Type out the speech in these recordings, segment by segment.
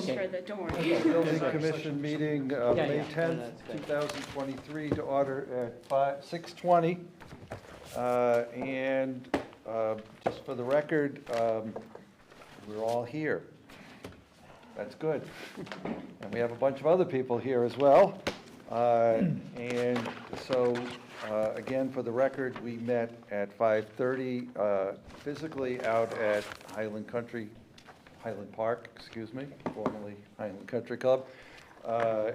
just for the door. Building Commission meeting, May 10th, 2023, to order at 6:20. And just for the record, we're all here. That's good. And we have a bunch of other people here as well. And so, again, for the record, we met at 5:30, physically out at Highland Park, formerly Highland Country Club.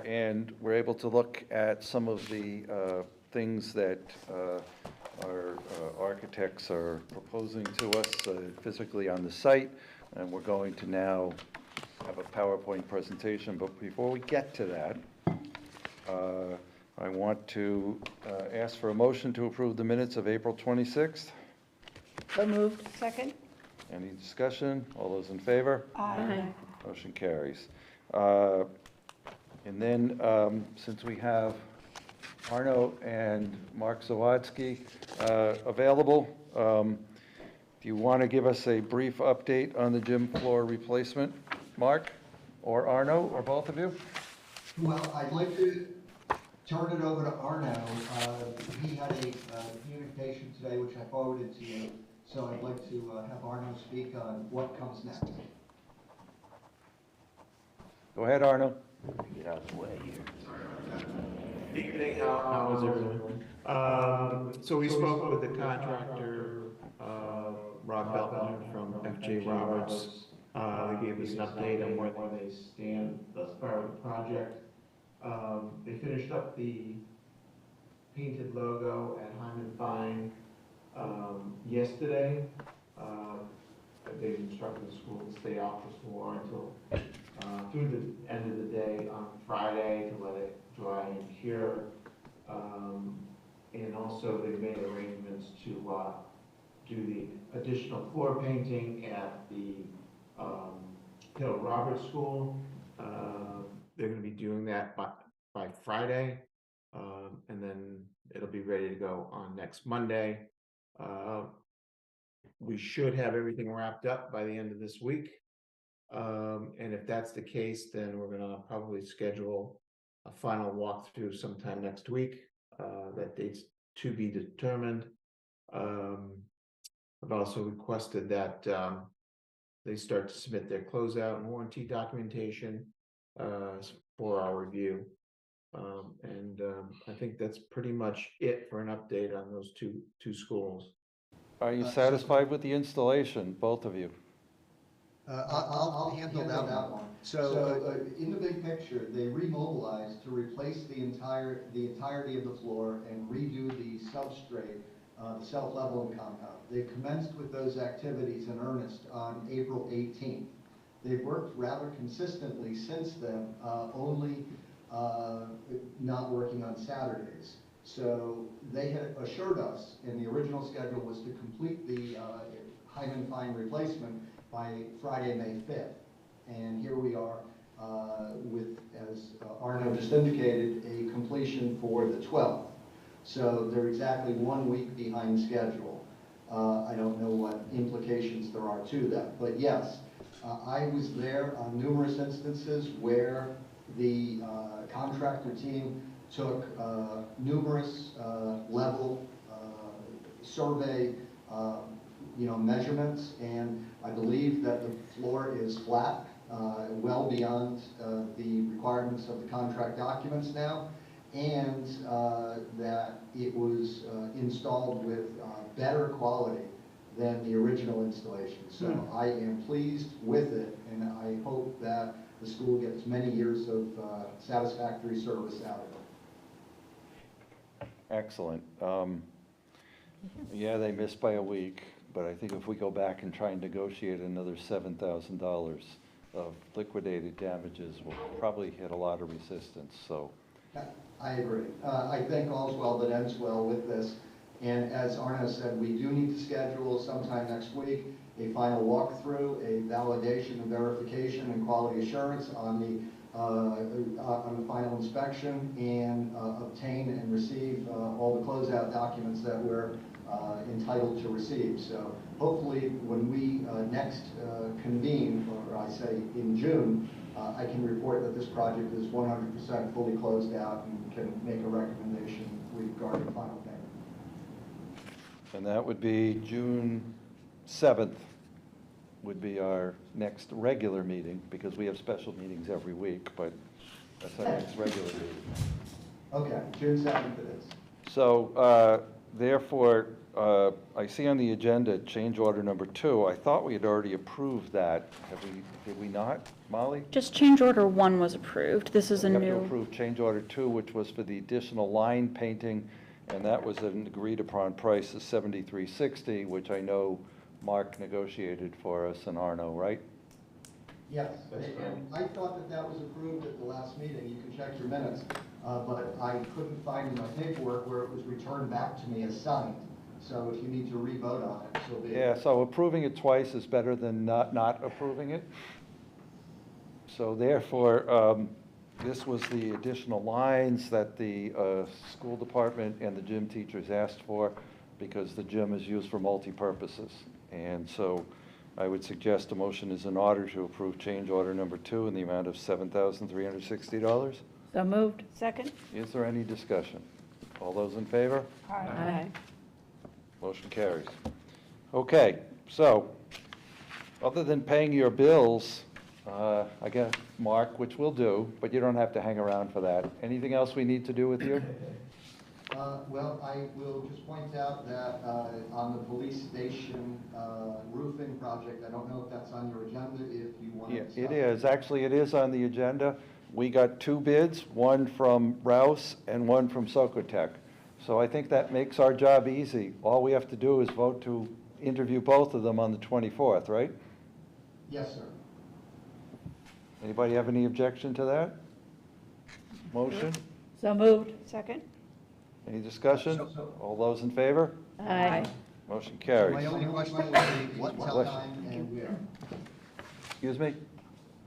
And we're able to look at some of the things that our architects are proposing to us physically on the site. And we're going to now have a PowerPoint presentation. But before we get to that, I want to ask for a motion to approve the minutes of April 26th. So moved. Second? Any discussion? All those in favor? Aye. Motion carries. And then, since we have Arno and Mark Zawadski available, do you want to give us a brief update on the gym floor replacement, Mark, or Arno, or both of you? Well, I'd like to turn it over to Arno. He had a communication today, which I forwarded to you. So I'd like to have Arno speak on what comes next. Go ahead, Arno. Get out of the way here. Evening, how is everyone? So we spoke with the contractor, Rob Beltner from FJ Roberts. They gave us an update on where they stand thus far with the project. They finished up the painted logo at Hyman Fine yesterday. They instructed the school to stay off the floor until through the end of the day on Friday to let it dry and cure. And also they made arrangements to do the additional floor painting at the Hill Roberts School. They're going to be doing that by Friday, and then it'll be ready to go on next Monday. We should have everything wrapped up by the end of this week. And if that's the case, then we're going to probably schedule a final walkthrough sometime next week. That date's to be determined. I've also requested that they start to submit their closeout and warranty documentation for our review. I think that's pretty much it for an update on those two schools. Are you satisfied with the installation, both of you? I'll handle that one. So in the big picture, they remobilized to replace the entirety of the floor and redo the substrate, the self-leveling compound. They commenced with those activities in earnest on April 18th. They've worked rather consistently since then, only not working on Saturdays. So they had assured us, and the original schedule was to complete the Hyman Fine replacement by Friday, May 5th. And here we are with, as Arno just indicated, a completion for the 12th. So they're exactly 1 week behind schedule. I don't know what implications there are to that, but yes, I was there on numerous instances where the contractor team took numerous level survey measurements, and I believe that the floor is flat, well beyond the requirements of the contract documents now, and that it was installed with better quality than the original installation. So I am pleased with it, and I hope that the school gets many years of satisfactory service out of it. Excellent. Yeah, they missed by a week, but I think if we go back and try and negotiate another $7,000 of liquidated damages, we'll probably hit a lot of resistance, so. I agree. I think all's well that ends well with this. And as Arno said, we do need to schedule sometime next week a final walkthrough, a validation and verification and quality assurance on the final inspection, and obtain and receive all the closeout documents that we're entitled to receive. So hopefully when we next convene, or I say in June, I can report that this project is 100% fully closed out and can make a recommendation regarding final payment. And that would be June 7th would be our next regular meeting, because we have special meetings every week, but that's our next regular meeting. Okay, June 7th it is. So therefore, I see on the agenda, change order number 2. I thought we had already approved that. Did we not, Molly? Just change order 1 was approved. This is a We have to new, approve change order 2, which was for the additional line painting, and that was an agreed upon price of $73.60, which I know Mark negotiated for us in Arno, right? Yes, and I thought that that was approved at the last meeting. You can check your minutes, but I couldn't find in my paperwork where it was returned back to me as signed. So if you need to re-vote on it, so be it. Yeah, so approving it twice is better than not approving it. So therefore, this was the additional lines that the school department and the gym teachers asked for, because the gym is used for multi-purposes. And so I would suggest a motion is in order to approve change order number 2 in the amount of $7,360. so moved. Second? Is there any discussion? All those in favor? Aye. Motion carries. Okay, so, other than paying your bills, I guess, Mark, which we'll do, but you don't have to hang around for that. Anything else we need to do with you? Well, I will just point out that on the police station roofing project, I don't know if that's on your agenda, if you want to Yeah, discuss. it is. Actually, it is on the agenda. We got 2 bids, one from Rouse and one from Socotec. So I think that makes our job easy. All we have to do is vote to interview both of them on the 24th, right? Yes, sir. Anybody have any objection to that? Motion? So moved. Second? Any discussion? All those in favor? Aye. Motion My carries. only question would be what Bless you. time and where? Excuse me?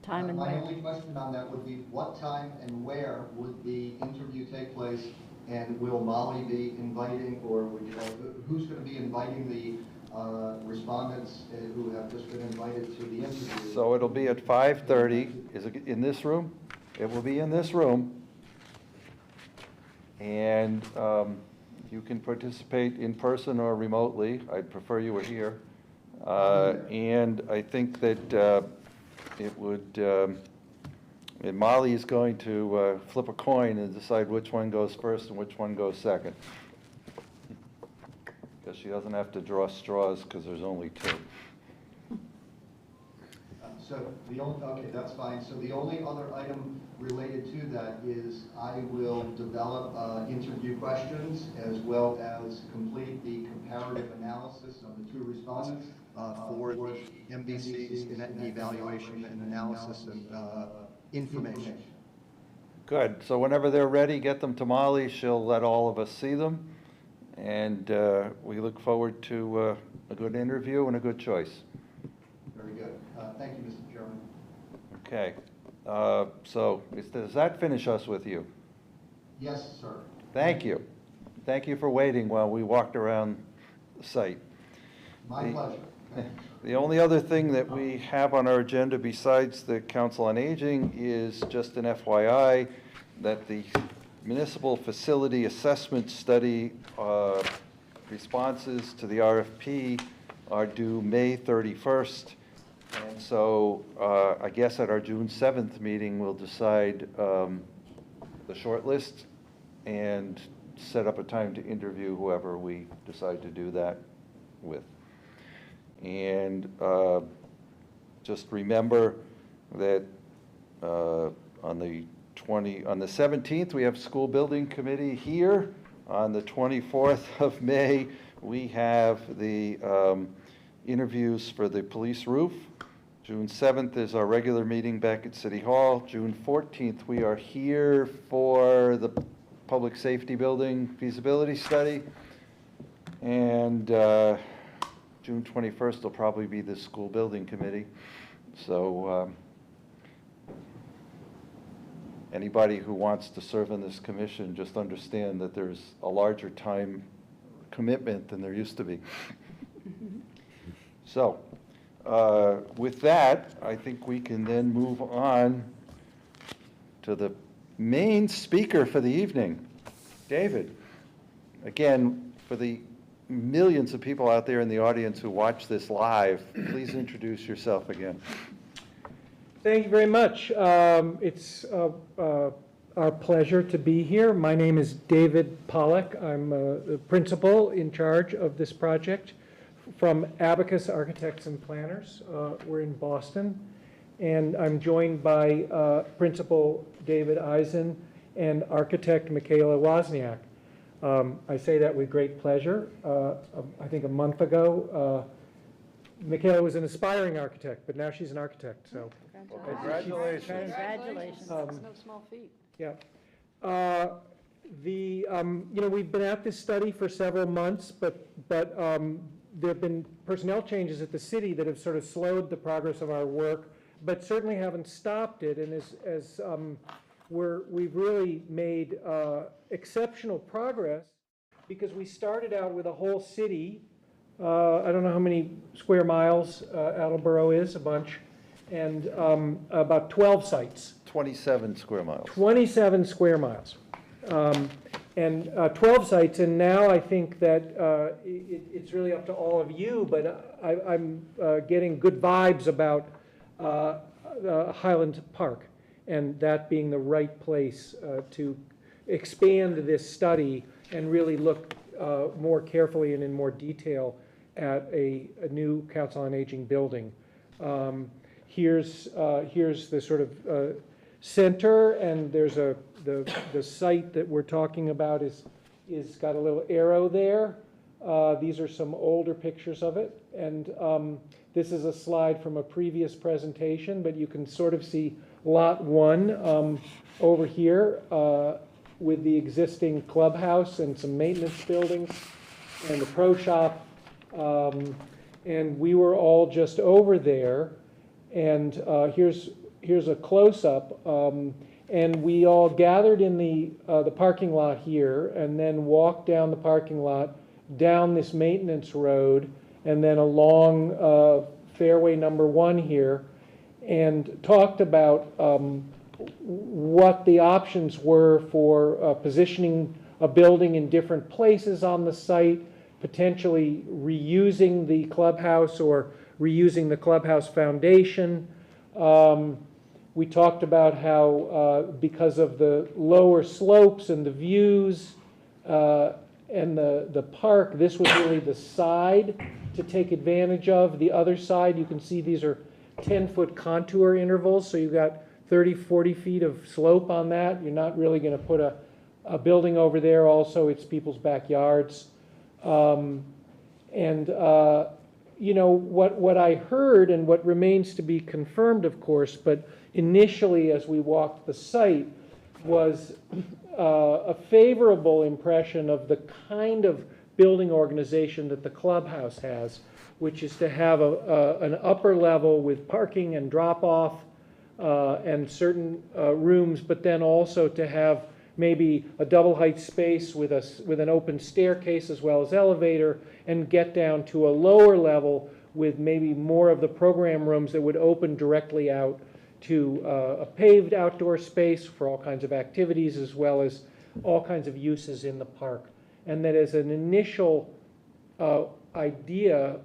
Time and My where? only question on that would be what time and where would the interview take place? And will Molly be inviting, or would you, who's going to be inviting the respondents who have just been invited to the interview? So it'll be at 5:30. Is it in this room? It will be in this room. And you can participate in person or remotely. I'd prefer you were here. And I think that it would, and Molly is going to flip a coin and decide which one goes first and which one goes second. Because she doesn't have to draw straws, because there's only 2. So the only, okay, that's fine. So the only other item related to that is I will develop interview questions as well as complete the comparative analysis of the 2 respondents for the MVC's in evaluation and analysis and information. Good. So whenever they're ready, get them to Molly. She'll let all of us see them. And we look forward to a good interview and a good choice. Very good. Thank you, Mr. Chairman. Okay. So does that finish us with you? Yes, sir. Thank you. Thank you for waiting while we walked around the site. My pleasure. Thank you, sir. The only other thing that we have on our agenda besides the Council on Aging is just an FYI that the Municipal Facility Assessment Study responses to the RFP are due May 31st. And so I guess at our June 7th meeting, we'll decide the short list and set up a time to interview whoever we decide to do that with. And just remember that on the 17th, we have School Building Committee here. On the 24th of May, we have the interviews for the police roof. June 7th is our regular meeting back at City Hall. June 14th, we are here for the Public Safety Building feasibility study. And June 21st will probably be the School Building Committee. So anybody who wants to serve in this commission, just understand that there's a larger time commitment than there used to be. So With that, I think we can then move on to the main speaker for the evening, David. Again, for the millions of people out there in the audience who watch this live, please introduce yourself again. Thank you very much. It's our pleasure to be here. My name is David Pollack. I'm the principal in charge of this project from Abacus Architects and Planners. We're in Boston. And I'm joined by Principal David Eisen and architect Michaela Wozniak. I say that with great pleasure. I think a month ago, Michaela was an aspiring architect, but now she's an architect, so. Congratulations. Congratulations. Um, That's no small feat. Yeah. We've been at this study for several months, but there have been personnel changes at the city that have sort of slowed the progress of our work, but certainly haven't stopped it. And as we've really made exceptional progress because we started out with a whole city. I don't know how many square miles Attleboro is, a bunch, and about 12 sites. 27 square miles. 27 square miles. And 12 sites, and now I think that it's really up to all of you, but I'm getting good vibes about Highland Park, and that being the right place to expand this study and really look more carefully and in more detail at a new Council on Aging building. Here's the sort of center, and there's the site that we're talking about is got a little arrow there. These are some older pictures of it, and this is a slide from a previous presentation, but you can sort of see lot 1 over here with the existing clubhouse and some maintenance buildings and the pro shop. And we were all just over there, and here's a close-up. And we all gathered in the parking lot here, and then walked down the parking lot, down this maintenance road, and then along fairway number 1 here, and talked about what the options were for positioning a building in different places on the site, potentially reusing the clubhouse or reusing the clubhouse foundation. We talked about how because of the lower slopes and the views and the park, this was really the side to take advantage of. The other side, you can see these are 10-foot contour intervals, so you've got 30, 40 feet of slope on that. You're not really going to put a building over there. Also, it's people's backyards. What I heard, and what remains to be confirmed, of course, but initially as we walked the site, was a favorable impression of the kind of building organization that the clubhouse has, which is to have an upper level with parking and drop-off and certain rooms, but then also to have maybe a double height space with an open staircase as well as elevator, and get down to a lower level with maybe more of the program rooms that would open directly out to a paved outdoor space for all kinds of activities as well as all kinds of uses in the park. And that as an initial idea,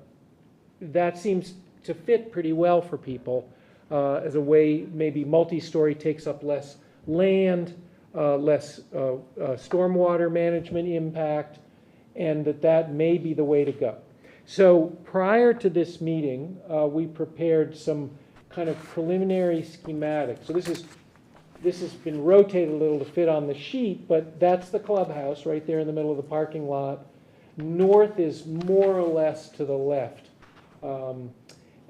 that seems to fit pretty well for people as a way maybe multi-story takes up less land, less stormwater management impact, and that may be the way to go. So prior to this meeting, we prepared some kind of preliminary schematic. So this has been rotated a little to fit on the sheet, but that's the clubhouse right there in the middle of the parking lot. North is more or less to the left.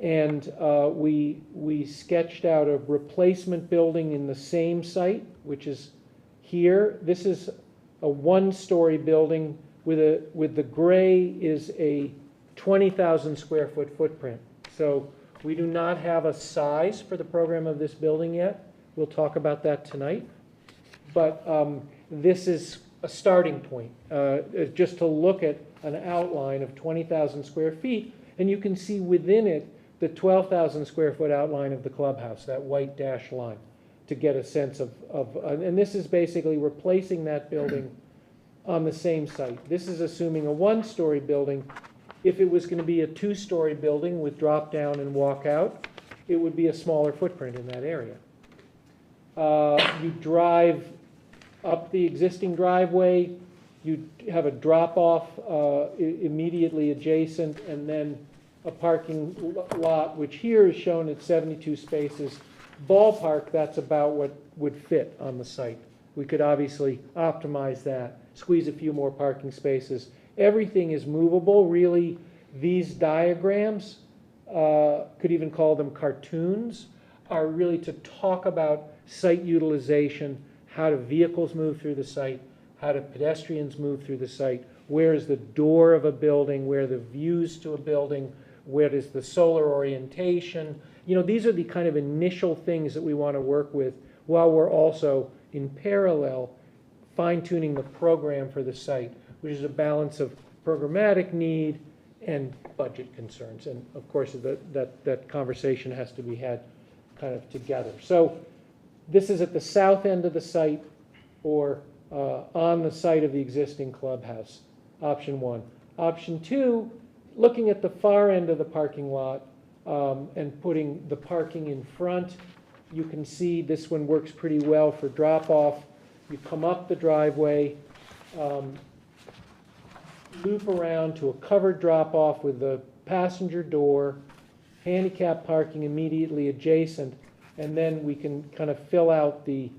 We sketched out a replacement building in the same site, which is here. This is a 1-story building with the gray is a 20,000 square foot footprint. So we do not have a size for the program of this building yet. We'll talk about that tonight. But this is a starting point, just to look at an outline of 20,000 square feet. And you can see within it the 12,000 square foot outline of the clubhouse, that white dashed line, to get a sense of, and this is basically replacing that building on the same site. This is assuming a one-story building. If it was going to be a two-story building with drop down and walk out, it would be a smaller footprint in that area. You drive up the existing driveway, you have a drop-off immediately adjacent, and then a parking lot, which here is shown at 72 spaces. Ballpark, that's about what would fit on the site. We could obviously optimize that, squeeze a few more parking spaces. Everything is movable. Really, these diagrams, could even call them cartoons, are really to talk about site utilization, how do vehicles move through the site, how do pedestrians move through the site, where is the door of a building, where are the views to a building, where is the solar orientation. You know, these are the kind of initial things that we want to work with while we're also, in parallel, fine-tuning the program for the site, which is a balance of programmatic need and budget concerns. And of course, that conversation has to be had kind of together. So this is at the south end of the site or on the site of the existing clubhouse, option one. Option two, looking at the far end of the parking lot and putting the parking in front. You can see this one works pretty well for drop-off. You come up the driveway, loop around to a covered drop-off with the passenger door, handicap parking immediately adjacent, and then we can kind of fill out the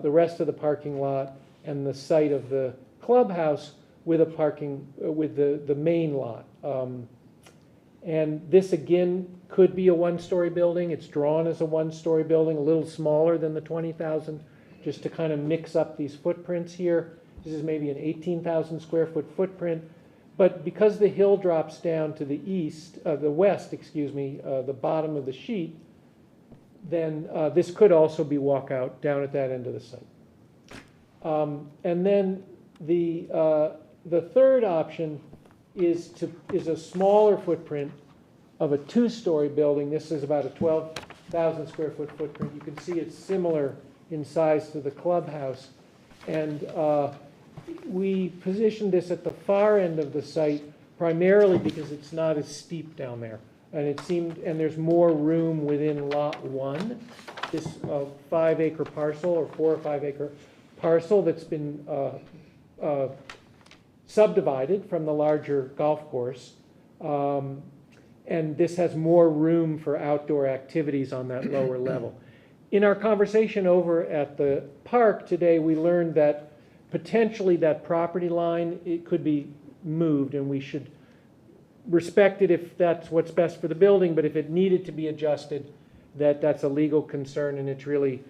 rest of the parking lot and the site of the clubhouse with a parking with the main lot. And this again could be a one-story building. It's drawn as a one-story building, a little smaller than the 20,000, just to kind of mix up these footprints here. This is maybe an 18,000 square foot footprint, but because the hill drops down to the west, the bottom of the sheet, then this could also be walkout down at that end of the site. And then the third option is a smaller footprint of a two-story building. This is about a 12,000 square foot footprint. You can see it's similar in size to the clubhouse. And we positioned this at the far end of the site primarily because it's not as steep down there. And there's more room within lot one, this 5-acre parcel or 4 or 5 acre parcel that's been subdivided from the larger golf course. And this has more room for outdoor activities on that lower level. In our conversation over at the park today, we learned that potentially that property line, it could be moved, and we should respect it if that's what's best for the building, but if it needed to be adjusted, that's a legal concern, and it's really,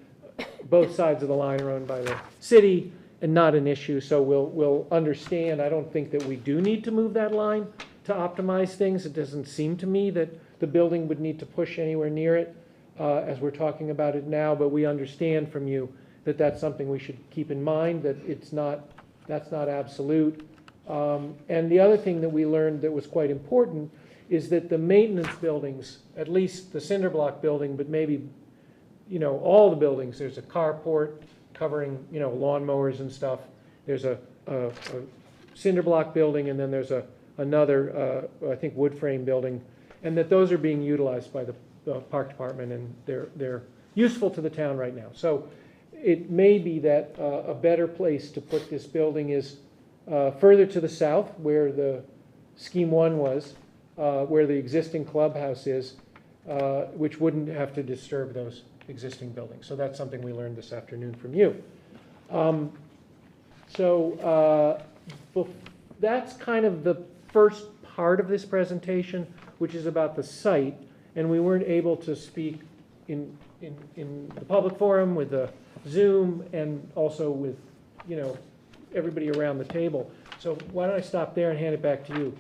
both sides of the line are owned by the city and not an issue, so we'll understand. I don't think that we do need to move that line to optimize things. It doesn't seem to me that the building would need to push anywhere near it as we're talking about it now, but we understand from you that that's something we should keep in mind, that that's not absolute. And the other thing that we learned that was quite important is that the maintenance buildings, at least the cinder block building, but maybe, all the buildings, there's a carport covering, lawnmowers and stuff. There's a cinder block building, and then there's another, I think, wood frame building, and that those are being utilized by the park department, and they're useful to the town right now. So it may be that a better place to put this building is further to the south, where the scheme one was, where the existing clubhouse is, which wouldn't have to disturb those existing buildings. So that's something we learned this afternoon from you. That's kind of the first part of this presentation, which is about the site, and we weren't able to speak in the public forum with the Zoom and also with, everybody around the table. So why don't I stop there and hand it back to you?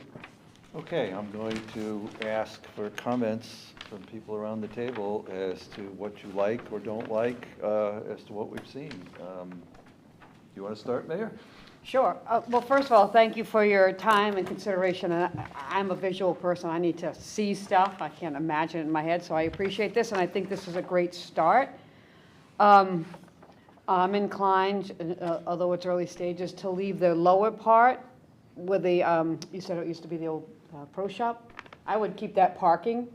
Okay, I'm going to ask for comments from people around the table as to what you like or don't like as to what we've seen. You want to start, Mayor? Sure. Well, first of all, thank you for your time and consideration. I'm a visual person. I need to see stuff. I can't imagine it in my head, so I appreciate this, and I think this is a great start. I'm inclined, although it's early stages, to leave the lower part with the, you said it used to be the old pro shop. I would keep that parking.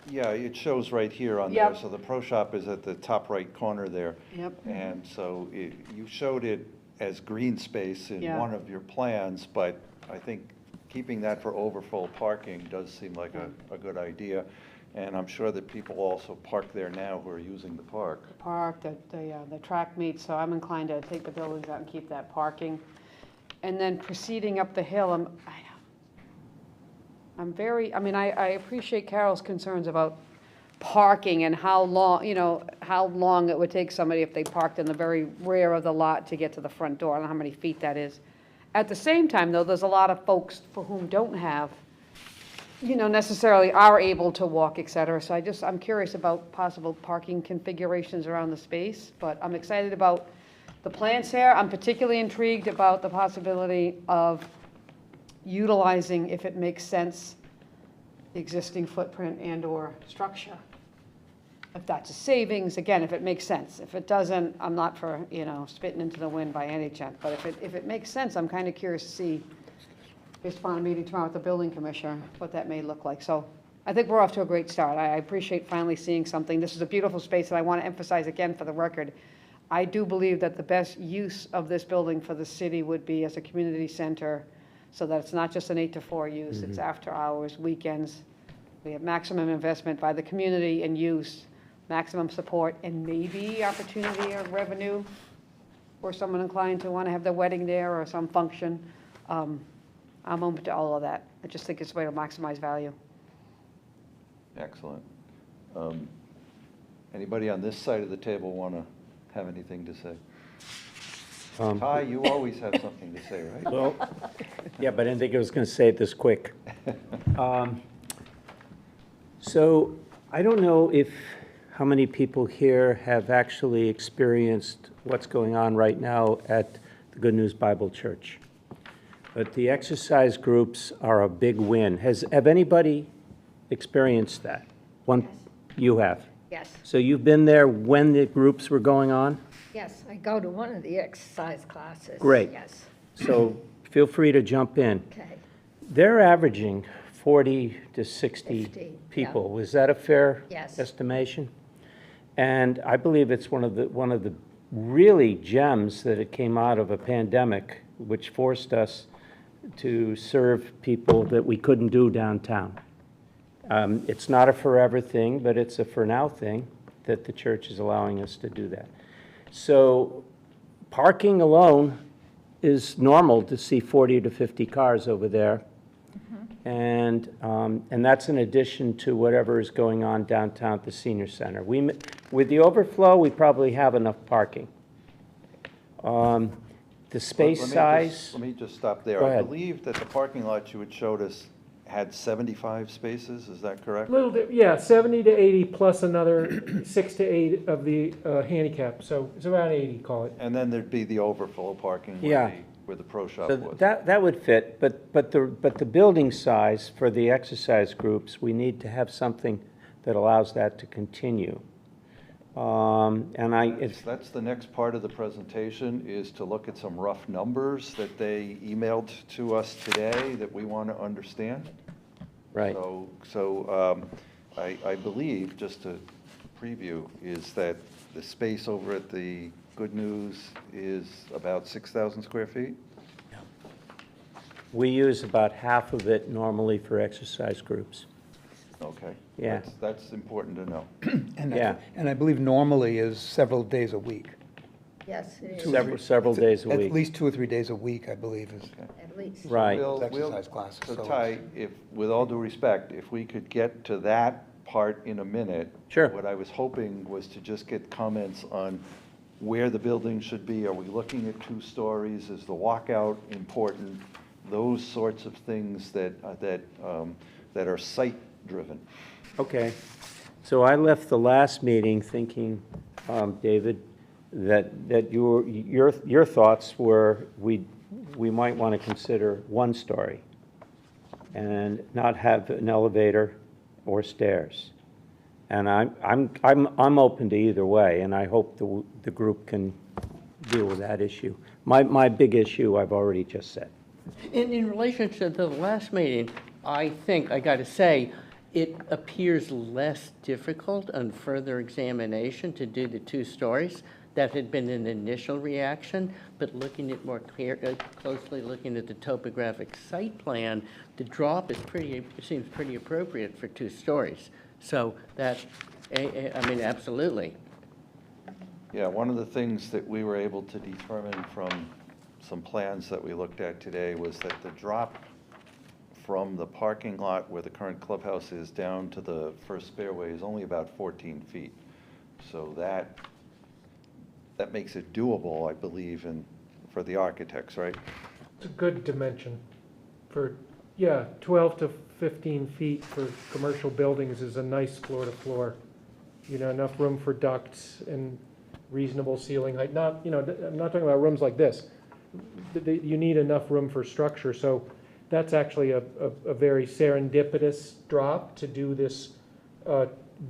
Yeah, it shows right here on there, Yep. so the pro shop is at the top right corner there. Yep. And so you showed it as green space in Yeah. one of your plans, but I think keeping that for overflow parking does seem like a good idea. And I'm sure that people also park there now who are using the park. Park, the track meets, so I'm inclined to take the buildings out and keep that parking. And then proceeding up the hill, I'm very, I appreciate Carol's concerns about parking and how long, how long it would take somebody if they parked in the very rear of the lot to get to the front door. I don't know how many feet that is. At the same time, though, there's a lot of folks for whom don't have, necessarily are able to walk, et cetera. So I'm curious about possible parking configurations around the space, but I'm excited about the plans here. I'm particularly intrigued about the possibility of utilizing, if it makes sense, the existing footprint and/or structure. If that's a savings, again, if it makes sense. If it doesn't, I'm not for, spitting into the wind by any chance. But if it makes sense, I'm kind of curious to see, based upon a meeting tomorrow with the building commissioner, what that may look like. So I think we're off to a great start. I appreciate finally seeing something. This is a beautiful space, and I want to emphasize again for the record, I do believe that the best use of this building for the city would be as a community center, so that it's not just an 8 to 4 use, it's after hours, weekends. We have maximum investment by the community and use, maximum support, and maybe opportunity or revenue for someone inclined to want to have their wedding there or some function. I'm open to all of that. I just think it's a way to maximize value. Excellent. Anybody on this side of the table want to have anything to say? Ty, you always have something to say, right? Well, yeah, but I didn't think I was going to say it this quick. So I don't know how many people here have actually experienced what's going on right now at the Good News Bible Church. But the exercise groups are a big win. Have anybody experienced that? One, you have. Yes, So you've been there when the groups were going on? yes, I go to one of the exercise classes. Great. Yes, So feel free to jump in. okay. They're averaging 40 to 60 50, yeah. people. Was that a fair Yes. estimation? And I believe it's one of the really gems that it came out of a pandemic, which forced us to serve people that we couldn't do downtown. It's not a forever thing, but it's a for now thing that the church is allowing us to do that. So parking alone is normal to see 40 to 50 cars over there. And that's in addition to whatever is going on downtown at the senior center. With the overflow, we probably have enough parking. The space size, Let me just stop there. Go I ahead. believe that the parking lot you had showed us had 75 spaces, is that correct? Little bit, yeah, 70 to 80 plus another 6 to 8 of the handicap, so it's around 80, call it. And then there'd be the overflow parking Yeah. where the pro shop so was. that would fit, but the building size for the exercise groups, we need to have something that allows that to continue. That's the next part of the presentation, is to look at some rough numbers that they emailed to us today that we want to understand. Right. So I believe, just to preview, is that the space over at the Good News is about 6,000 square feet? We use about half of it normally for exercise groups. Okay. Yeah. That's important to know. Yeah. And I believe normally is several days a week. Yes, it is, Several days a At week. least 2 or 3 days a week, I believe, is at least. Right. exercise classes. So so Ty, with all due respect, if we could get to that part in a minute. Sure. What I was hoping was to just get comments on where the building should be. Are we looking at 2 stories? Is the walkout important? Those sorts of things that are site-driven. Okay. So I left the last meeting thinking, David, that your thoughts were we we might want to consider one story and not have an elevator or stairs. And I'm open to either way, and I hope the group can deal with that issue. My big issue, I've already just said. In relation to the last meeting, I think, I got to say, it appears less difficult on further examination to do the 2 stories. That had been an initial reaction, but looking at more closely looking at the topographic site plan, the drop is seems pretty appropriate for 2 stories. So that, I mean, absolutely. Yeah, one of the things that we were able to determine from some plans that we looked at today was that the drop from the parking lot where the current clubhouse is down to the first fairway is only about 14 feet. So that makes it doable, I believe, for the architects, right? It's a good dimension for, yeah, 12 to 15 feet for commercial buildings is a nice floor to floor. You know, enough room for ducts and reasonable ceiling height. Not, you know, I'm not talking about rooms like this. You need enough room for structure. So that's actually a very serendipitous drop to do this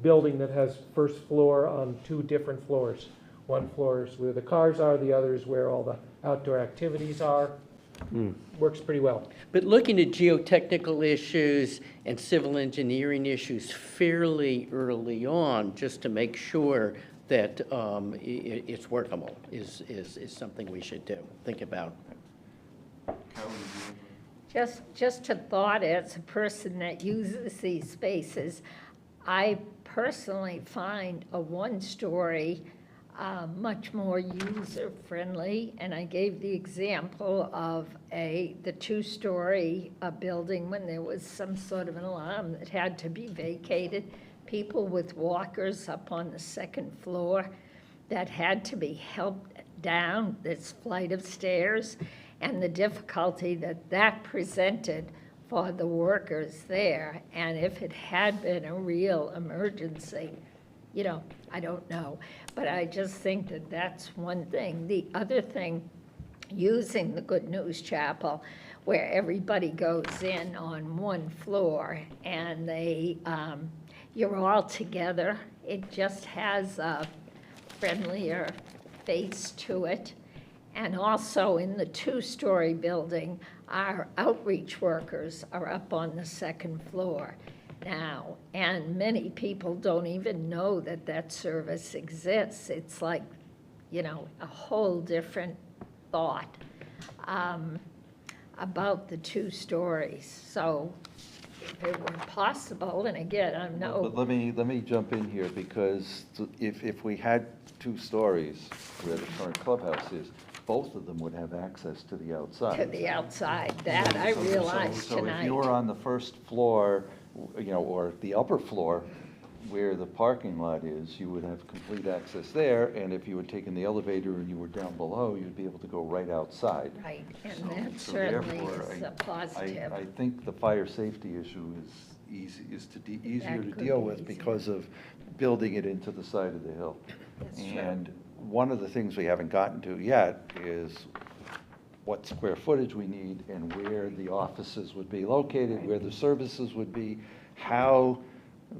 building that has first floor on 2 different floors. One floor is where the cars are, the other is where all the outdoor activities are. Works pretty well. But looking at geotechnical issues and civil engineering issues fairly early on, just to make sure that it's workable, is something we should do, think about. Just a thought, as a person that uses these spaces, I personally find a 1-story much more user-friendly, and I gave the example of the 2-story building when there was some sort of an alarm that had to be vacated. People with walkers up on the 2nd floor that had to be helped down this flight of stairs, and the difficulty that presented for the workers there. And if it had been a real emergency, you know, I don't know. But I just think that that's one thing. The other thing, using the Good News Chapel, where everybody goes in on 1 floor and you're all together. It just has a friendlier face to it. And also in the 2-story building, our outreach workers are up on the 2nd floor now, and many people don't even know that that service exists. It's like, you know, a whole different thought about the 2 stories. So if it were possible, and again, I'm no... But let me jump in here, because if we had 2 stories where the current clubhouse is, both of them would have access to the outside. To the outside, that I realized So tonight. if you were on the 1st floor, you know, or the upper floor where the parking lot is, you would have complete access there, and if you had taken the elevator and you were down below, you'd be able to go right outside. Right, and that certainly is a positive. I think the fire safety issue is easier to could deal be with easier. because of building it into the side of the hill. That's true. And one of the things we haven't gotten to yet is what square footage we need and where the offices would be located, where the services would be, how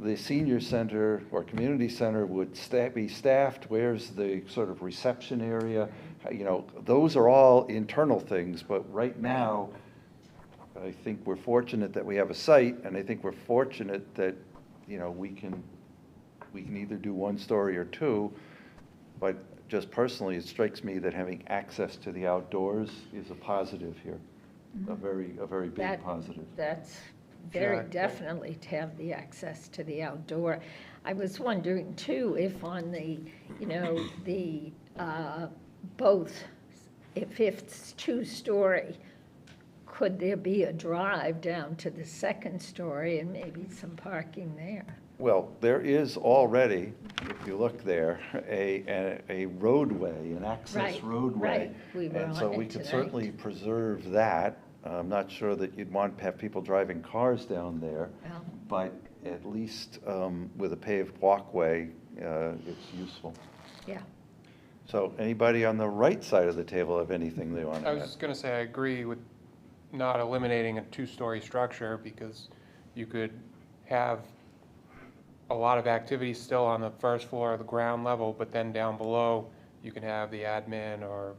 the senior center or community center would be staffed, where's the sort of reception area. You know, those are all internal things, but right now, I think we're fortunate that we have a site, and I think we're fortunate that, you know, we can either do 1 story or 2, but just personally, it strikes me that having access to the outdoors is a positive here, a very big positive. That's very Jack? definitely to have the access to the outdoor. I was wondering too, if on the, you know, the both, if it's 2-story, could there be a drive down to the 2nd story and maybe some parking there? Well, there is already, if you look there, a roadway, an access Right, roadway. right. We were And so on we it could tonight. certainly preserve that. I'm not sure that you'd want to have people driving cars down there, Well, but at least with a paved walkway, it's useful. yeah. So anybody on the right side of the table have anything they want to I add? was just gonna say, I agree with not eliminating a two-story structure, because you could have a lot of activities still on the first floor of the ground level, but then down below, you can have the admin or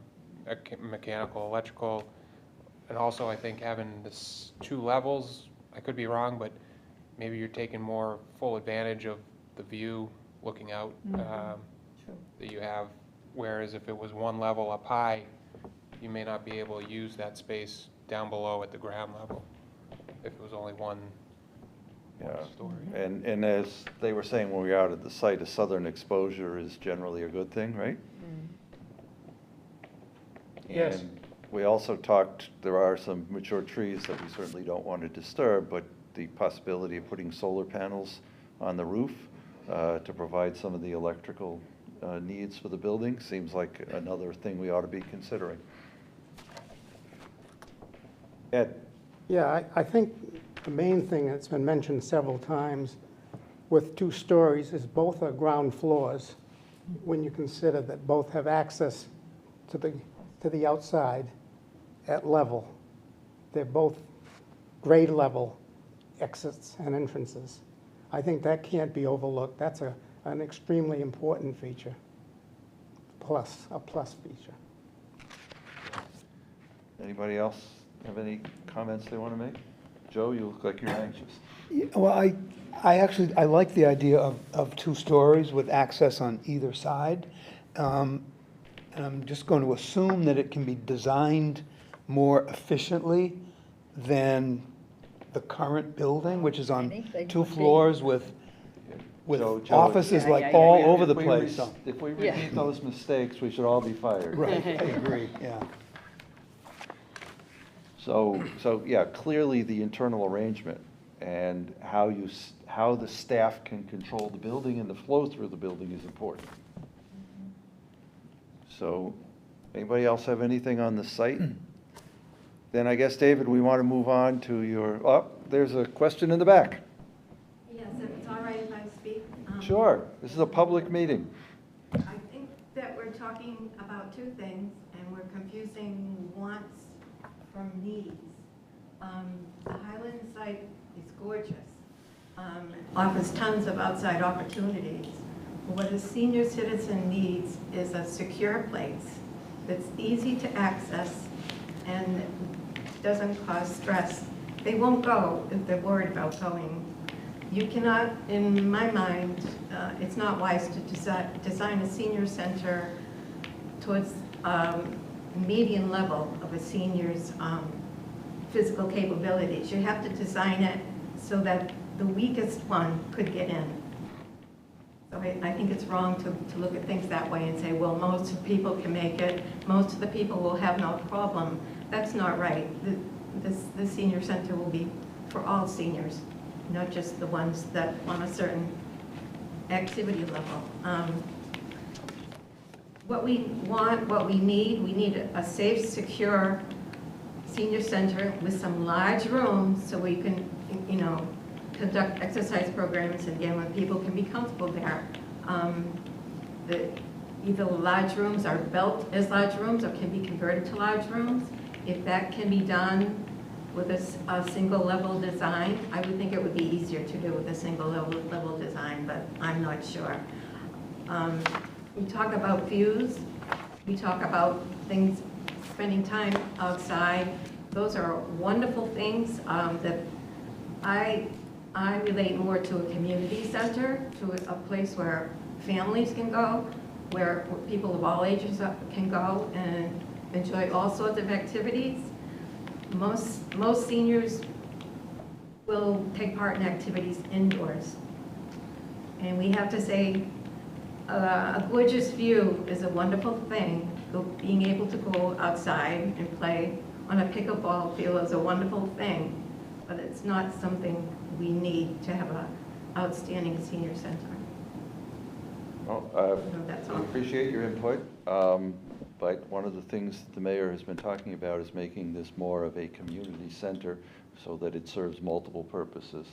mechanical, electrical. And also, I think having this 2 levels, I could be wrong, but maybe you're taking more full advantage of the view looking out that you have. Whereas if it was 1 level up high, you may not be able to use that space down below at the ground level, if it was only one story. And as they were saying when we were out at the site, a southern exposure is generally a good thing, right? Yes. And we also talked, there are some mature trees that we certainly don't want to disturb, but the possibility of putting solar panels on the roof to provide some of the electrical needs for the building seems like another thing we ought to be considering. Ed? Yeah, I think the main thing that's been mentioned several times with 2 stories is both are ground floors, when you consider that both have access to the outside at level. They're both grade level exits and entrances. I think that can't be overlooked. That's an extremely important feature, a plus feature. Anybody else have any comments they want to make? Joe, you look like you're anxious. Yeah, well, I like the idea of 2 stories with access on either side. And I'm just going to assume that it can be designed more efficiently than the current building, which is on Anything 2 would be. floors with Joe, offices Yeah, like yeah, all yeah. over the If we place. If we Yeah. repeat those mistakes, we should all be fired. Right, I agree, yeah. So, yeah, clearly the internal arrangement and how the staff can control the building and the flow through the building is important. So, anybody else have anything on the site? Then I guess, David, we want to move on to there's a question in the back. Yes, if it's all right if I speak? Sure, this is a public meeting. I think that we're talking about 2 things, and we're confusing wants from needs. The Highland site is gorgeous, offers tons of outside opportunities. What a senior citizen needs is a secure place that's easy to access and doesn't cause stress. They won't go if they're worried about going. You cannot, in my mind, it's not wise to design a senior center towards median level of a senior's physical capabilities. You have to design it so that the weakest one could get in. So I think it's wrong to look at things that way and say, well, most people can make it, most of the people will have no problem. That's not right. This senior center will be for all seniors, not just the ones that on a certain activity level. What we want, what we need a safe, secure senior center with some large rooms so we can, conduct exercise programs, and again, when people can be comfortable there. Either large rooms are built as large rooms or can be converted to large rooms. If that can be done with a single level design, I would think it would be easier to do with a single level design, but I'm not sure. We talk about views, we talk about things, spending time outside. Those are wonderful things that I relate more to a community center, to a place where families can go, where people of all ages can go and enjoy all sorts of activities. Most seniors will take part in activities indoors. And we have to say, a gorgeous view is a wonderful thing. Being able to go outside and play on a pickleball field is a wonderful thing, but it's not something we need to have an outstanding senior center. Well, That's I all. appreciate your input, but one of the things the mayor has been talking about is making this more of a community center so that it serves multiple purposes.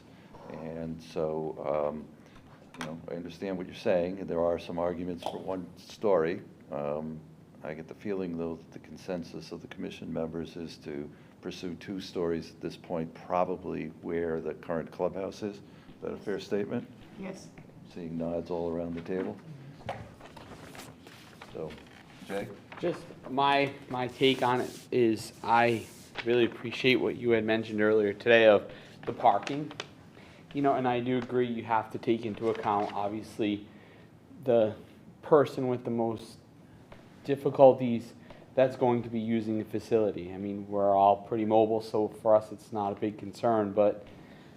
And so, I understand what you're saying, and there are some arguments for 1 story, I get the feeling, though, that the consensus of the commission members is to pursue 2 stories at this point, probably where the current clubhouse is. Is that a fair statement? Yes. Seeing nods all around the table. So, Jay? Just my take on it is I really appreciate what you had mentioned earlier today of the parking. You know, and I do agree you have to take into account, obviously, the person with the most difficulties that's going to be using the facility. I mean, we're all pretty mobile, so for us it's not a big concern, but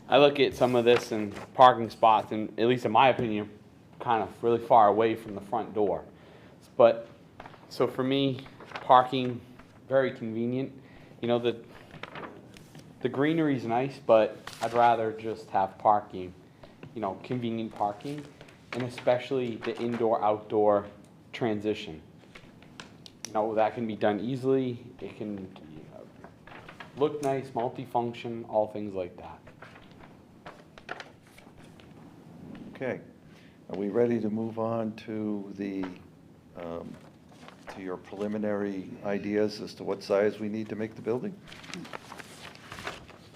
I look at some of this and parking spots, and at least in my opinion, kind of really far away from the front door. But, so for me, parking, very convenient. You know, the greenery's nice, but I'd rather just have parking, you know, convenient parking, and especially the indoor-outdoor transition. You know, that can be done easily. It can look nice, multifunction, all things like that. Okay. Are we ready to move on to the, to your preliminary ideas as to what size we need to make the building?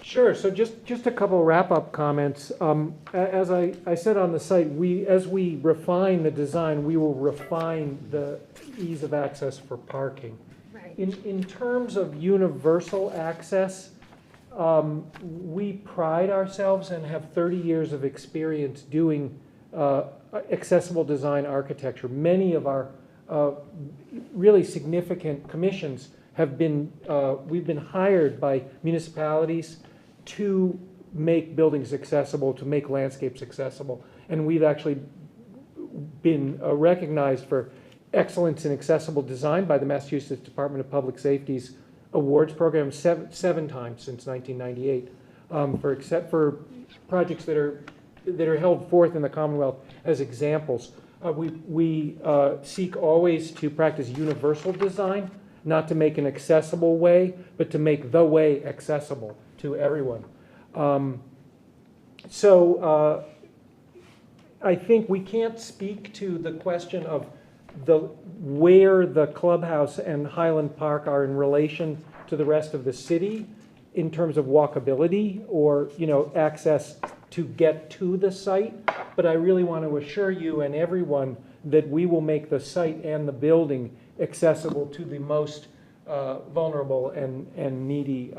Sure, so just a couple wrap-up comments. As I said on the site, as we refine the design, we will refine the ease of access for parking. Right. In terms of universal access, we pride ourselves and have 30 years of experience doing accessible design architecture. Many of our really significant commissions have been, we've been hired by municipalities to make buildings accessible, to make landscapes accessible. And we've actually been recognized for excellence in accessible design by the Massachusetts Department of Public Safety's awards program seven times since 1998, for projects that are held forth in the Commonwealth as examples. We seek always to practice universal design, not to make an accessible way, but to make the way accessible to everyone. I think we can't speak to the question of where the clubhouse and Highland Park are in relation to the rest of the city in terms of walkability or, you know, access to get to the site. But I really want to assure you and everyone that we will make the site and the building accessible to the most vulnerable and needy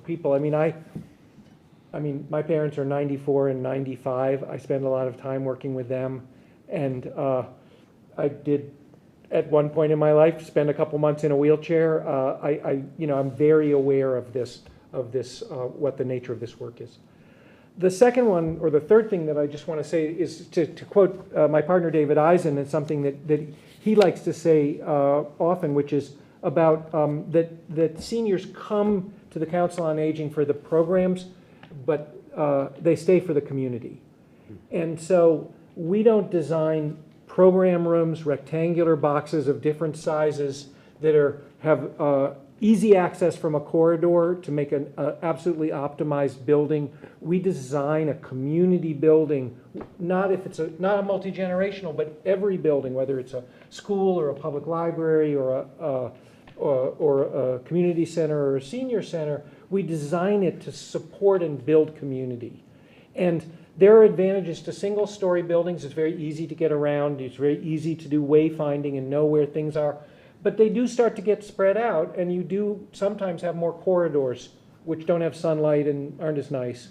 people. I mean, my parents are 94 and 95. I spend a lot of time working with them, and I did, at one point in my life, spend a couple months in a wheelchair. I'm very aware of this, what the nature of this work is. The second one, or the third thing that I just want to say is to quote my partner David Eisen, and something that he likes to say often, which is about that seniors come to the Council on Aging for the programs, but they stay for the community. And so we don't design program rooms, rectangular boxes of different sizes that have easy access from a corridor to make an absolutely optimized building. We design a community building, not a multi-generational, but every building, whether it's a school or a public library or a community center or a senior center, we design it to support and build community. And there are advantages to single-story buildings. It's very easy to get around. It's very easy to do wayfinding and know where things are. But they do start to get spread out, and you do sometimes have more corridors, which don't have sunlight and aren't as nice.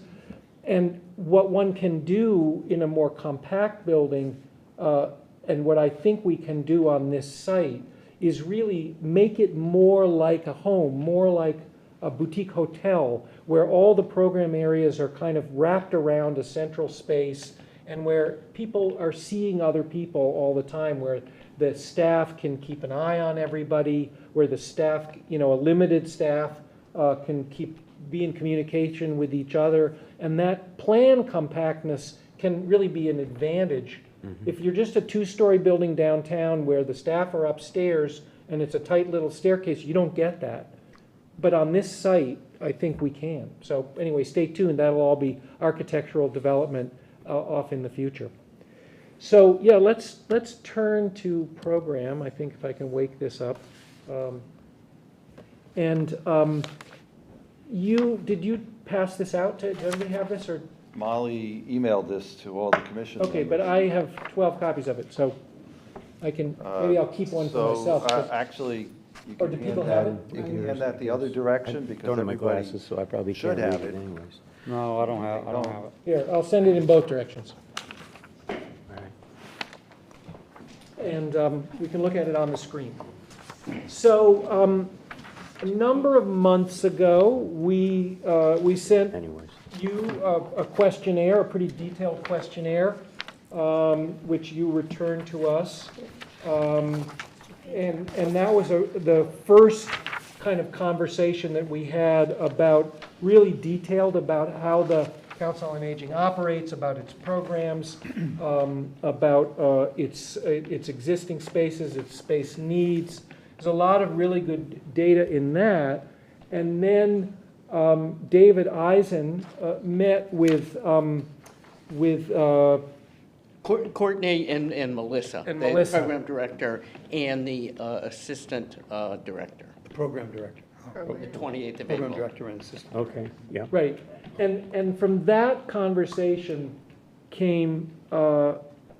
And what one can do in a more compact building, and what I think we can do on this site, is really make it more like a home, more like a boutique hotel, where all the program areas are kind of wrapped around a central space, and where people are seeing other people all the time, where the staff can keep an eye on everybody, where the staff, a limited staff can be in communication with each other. And that plan compactness can really be an advantage. Mm-hmm. If you're just a two-story building downtown where the staff are upstairs and it's a tight little staircase, you don't get that. But on this site, I think we can. So anyway, stay tuned. That'll all be architectural development off in the future. So, yeah, let's turn to program, I think if I can wake this up. Did you pass this out to, does everybody have this, or? Molly emailed this to all the commission Okay, but members. I have 12 copies of it, so I can, maybe I'll keep one for myself. but- Actually, you Or can do people hand have that, it? you can hand that the other direction, because Don't have my everybody glasses, so I probably should can't read have it it. anyways. No, I don't have it. Here, I'll send it in both directions. All right. And we can look at it on the screen. So, a number of months ago, we sent Anyways. you a questionnaire, a pretty detailed questionnaire, which you returned to us. And that was the first kind of conversation that we had about, really detailed about how the Council on Aging operates, about its programs, about its existing spaces, its space needs. There's a lot of really good data in that. And then David Eisen met with Courtney and Melissa. And the Melissa. program director and the assistant director, Program director. the 28th of Program April. director and assistant. Okay, yeah. Right, and from that conversation came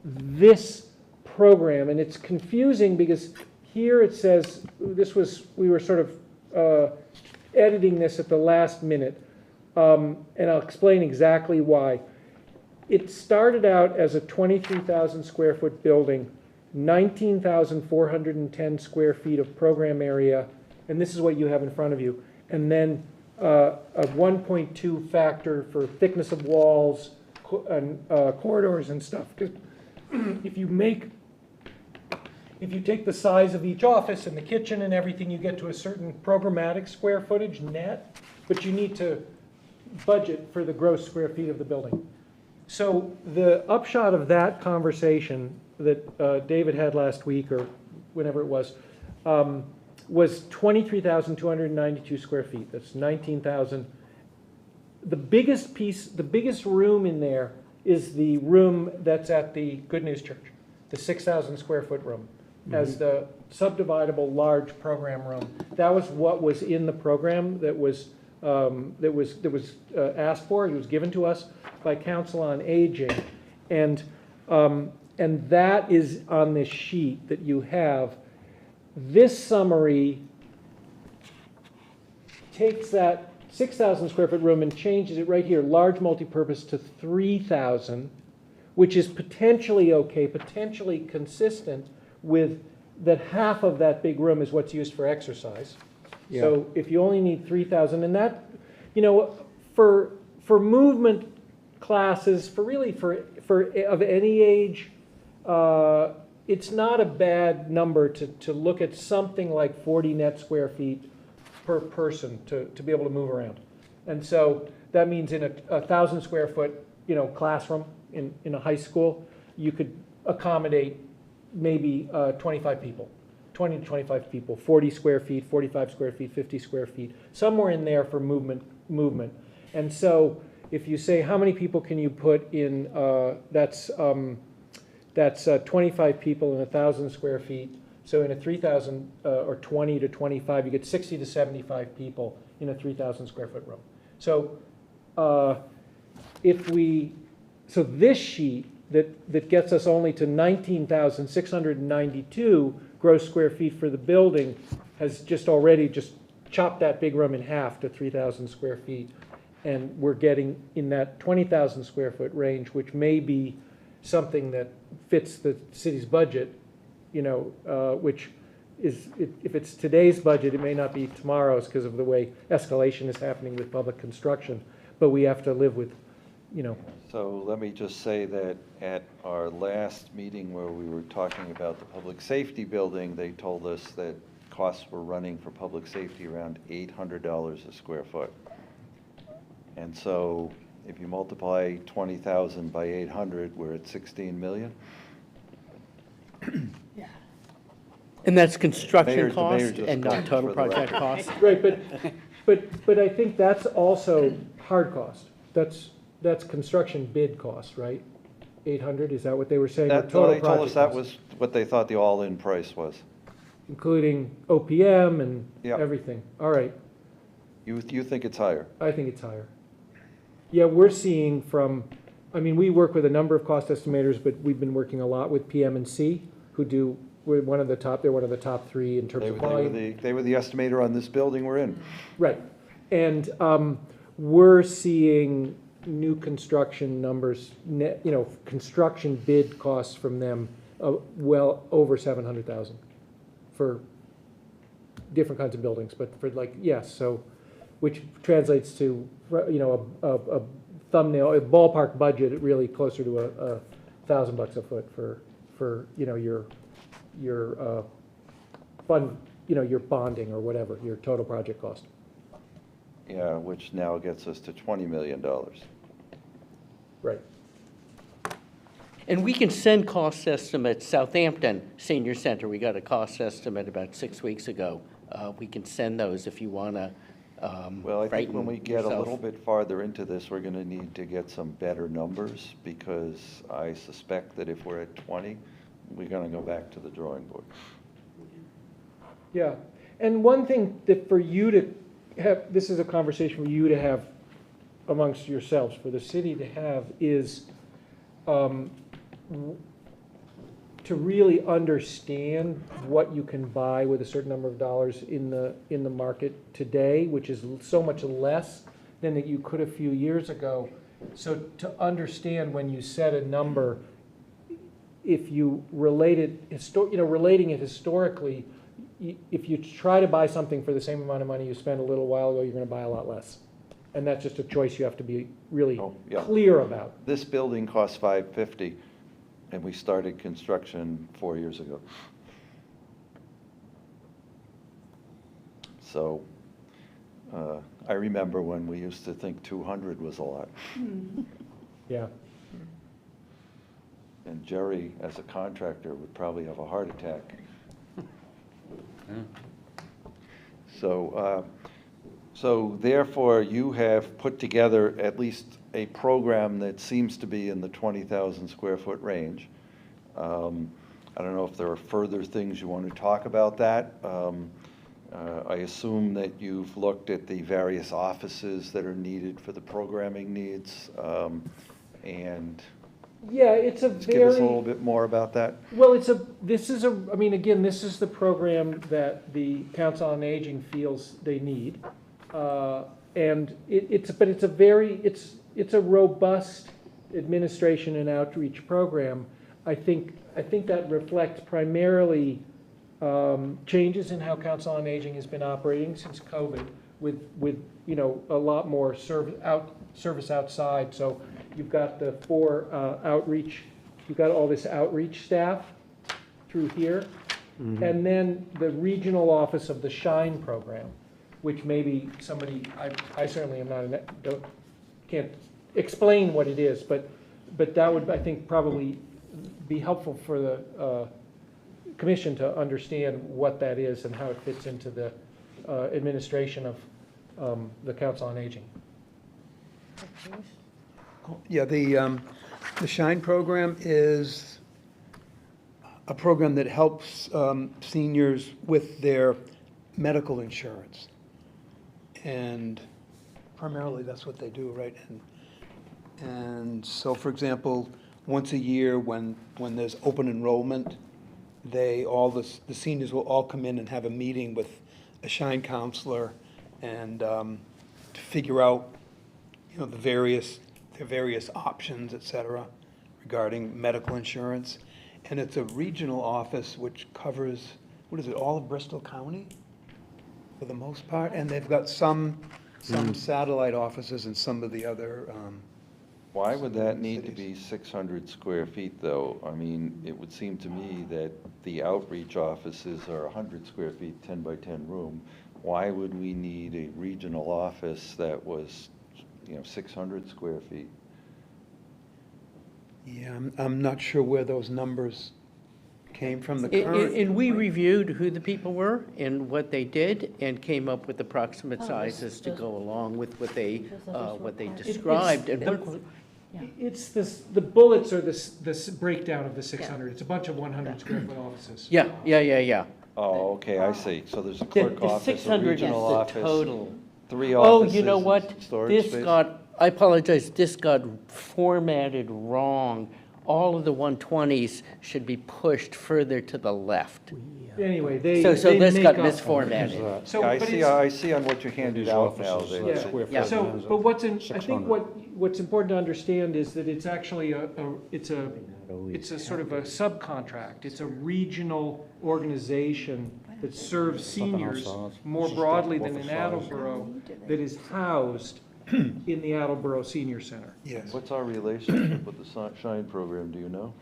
this program, and it's confusing because here it says, we were sort of editing this at the last minute, and I'll explain exactly why. It started out as a 23,000 square foot building, 19,410 square feet of program area, and this is what you have in front of you. And then a 1.2 factor for thickness of walls and corridors and stuff. 'Cause if you take the size of each office and the kitchen and everything, you get to a certain programmatic square footage net, but you need to budget for the gross square feet of the building. So the upshot of that conversation that David had last week, or whenever it was 23,292 square feet. That's 19,000. The biggest piece, the biggest room in there is the room that's at the Good News Church, the 6,000 square foot room, as the subdividable large program room. That was what was in the program that was asked for. It was given to us by Council on Aging, and that is on this sheet that you have. This summary takes that 6,000 square foot room and changes it right here, large multipurpose, to 3,000, which is potentially okay, potentially consistent with that half of that big room is what's used for exercise. Yeah. So if you only need 3,000, and that, for movement classes, for of any age, it's not a bad number to look at something like 40 net square feet per person to be able to move around. And so that means in a 1,000 square foot, classroom in a high school, you could accommodate maybe 25 people, 20 to 25 people, 40 square feet, 45 square feet, 50 square feet, somewhere in there for movement. And so if you say, how many people can you put in, that's 25 people in 1,000 square feet. So in a 3,000 or 20 to 25, you get 60 to 75 people in a 3,000 square foot room. So so this sheet that gets us only to 19,692 gross square feet for the building has already chopped that big room in half to 3,000 square feet. And we're getting in that 20,000 square foot range, which may be something that fits the city's budget, which is, if it's today's budget, it may not be tomorrow's because of the way escalation is happening with public construction, but we have to live with, So let me just say that at our last meeting where we were talking about the public safety building, they told us that costs were running for public safety around $800 a square foot. And so if you multiply 20,000 by 800, we're at 16 million. And that's construction The mayor cost just and got not it total for the project record. cost? right, but I think that's also hard cost. That's construction bid cost, right? 800, is that what they were saying? Or That, total they told us project that cost, was what they thought the all-in price was. including OPM and Yep. everything. All right, You think it's higher? I think it's higher. Yeah, we're seeing from, I mean, we work with a number of cost estimators, but we've been working a lot with PM&C, who do, we're one of the top, they're one of the top three in terms They of were volume. they were the estimator on this building we're in. Right. And we're seeing new construction numbers, construction bid costs from them well over 700,000 for different kinds of buildings, but for yes, so, which translates to, a thumbnail, a ballpark budget, really closer to $1,000 a foot for your fund, your bonding or whatever, your total project cost. Yeah, which now gets us to $20 million. Right. And we can send cost estimates, Southampton Senior Center, we got a cost estimate about 6 weeks ago. We can send those if you want to Well, I think when we get a yourself. little bit farther into this, we're gonna need to get some better numbers, because I suspect that if we're at 20, we're gonna go back to the drawing board. Yeah, and one thing that for you to have, this is a conversation for you to have amongst yourselves, for the city to have, is to really understand what you can buy with a certain number of dollars in the market today, which is so much less than that you could a few years ago. So to understand when you set a number, if you relate it, relating it historically, if you try to buy something for the same amount of money you spent a little while ago, you're going to buy a lot less. And that's just a choice you have to be really clear about. This building cost $550, and we started construction 4 years ago. So I remember when we used to think 200 was a lot. Yeah. And Jerry, as a contractor, would probably have a heart attack. So therefore, you have put together at least a program that seems to be in the 20,000 square foot range. I don't know if there are further things you want to talk about that. I assume that you've looked at the various offices that are needed for the programming needs, and Yeah, it's a just give us a little bit more about that. Well, this is the program that the Council on Aging feels they need. And it's a robust administration and outreach program. I think that reflects primarily changes in how Council on Aging has been operating since COVID, with a lot more service outside. So you've got the outreach, you've got all this outreach staff through here, and then the regional office of the SHINE program, which maybe somebody, I certainly am not, can't explain what it is, but that would, I think, probably be helpful for the commission to understand what that is and how it fits into the administration of the Council on Aging. Yeah, the SHINE program is a program that helps seniors with their medical insurance. And primarily that's what they do, right? And so, for example, once a year when there's open enrollment, the seniors will all come in and have a meeting with a SHINE counselor and to figure out, their various options, et cetera, regarding medical insurance. And it's a regional office which covers, all of Bristol County for the most part? And they've got some satellite offices in some of the other Why would that need to be 600 square feet, though? I mean, it would seem to me that the outreach offices are 100 square feet, 10 by 10 room. Why would we need a regional office that was, 600 square feet? Yeah, I'm not sure where those numbers came from. The current. And we reviewed who the people were and what they did, and came up with approximate sizes to go along with what they described. And It's this, the bullets are this breakdown of the 600. It's a bunch of 100 square foot offices. Yeah. Oh, okay, I see. So there's a The clerk the office, a 600 is regional the office, total. 3 Oh, offices. you know and what? storage This space? I apologize, this got formatted wrong. All of the 120s should be pushed further to the left. Anyway, they So they this make got up- misformatted. So, Yeah, but I see on what you handed out now. offices, that- square Yeah. foot So, is but I think 600. what's important to understand is that it's actually it's a sort of a subcontract. It's a regional organization that serves seniors more broadly than in Attleboro, that is housed in the Attleboro Senior Center. Yes. What's our relationship with the Shine program, do you know?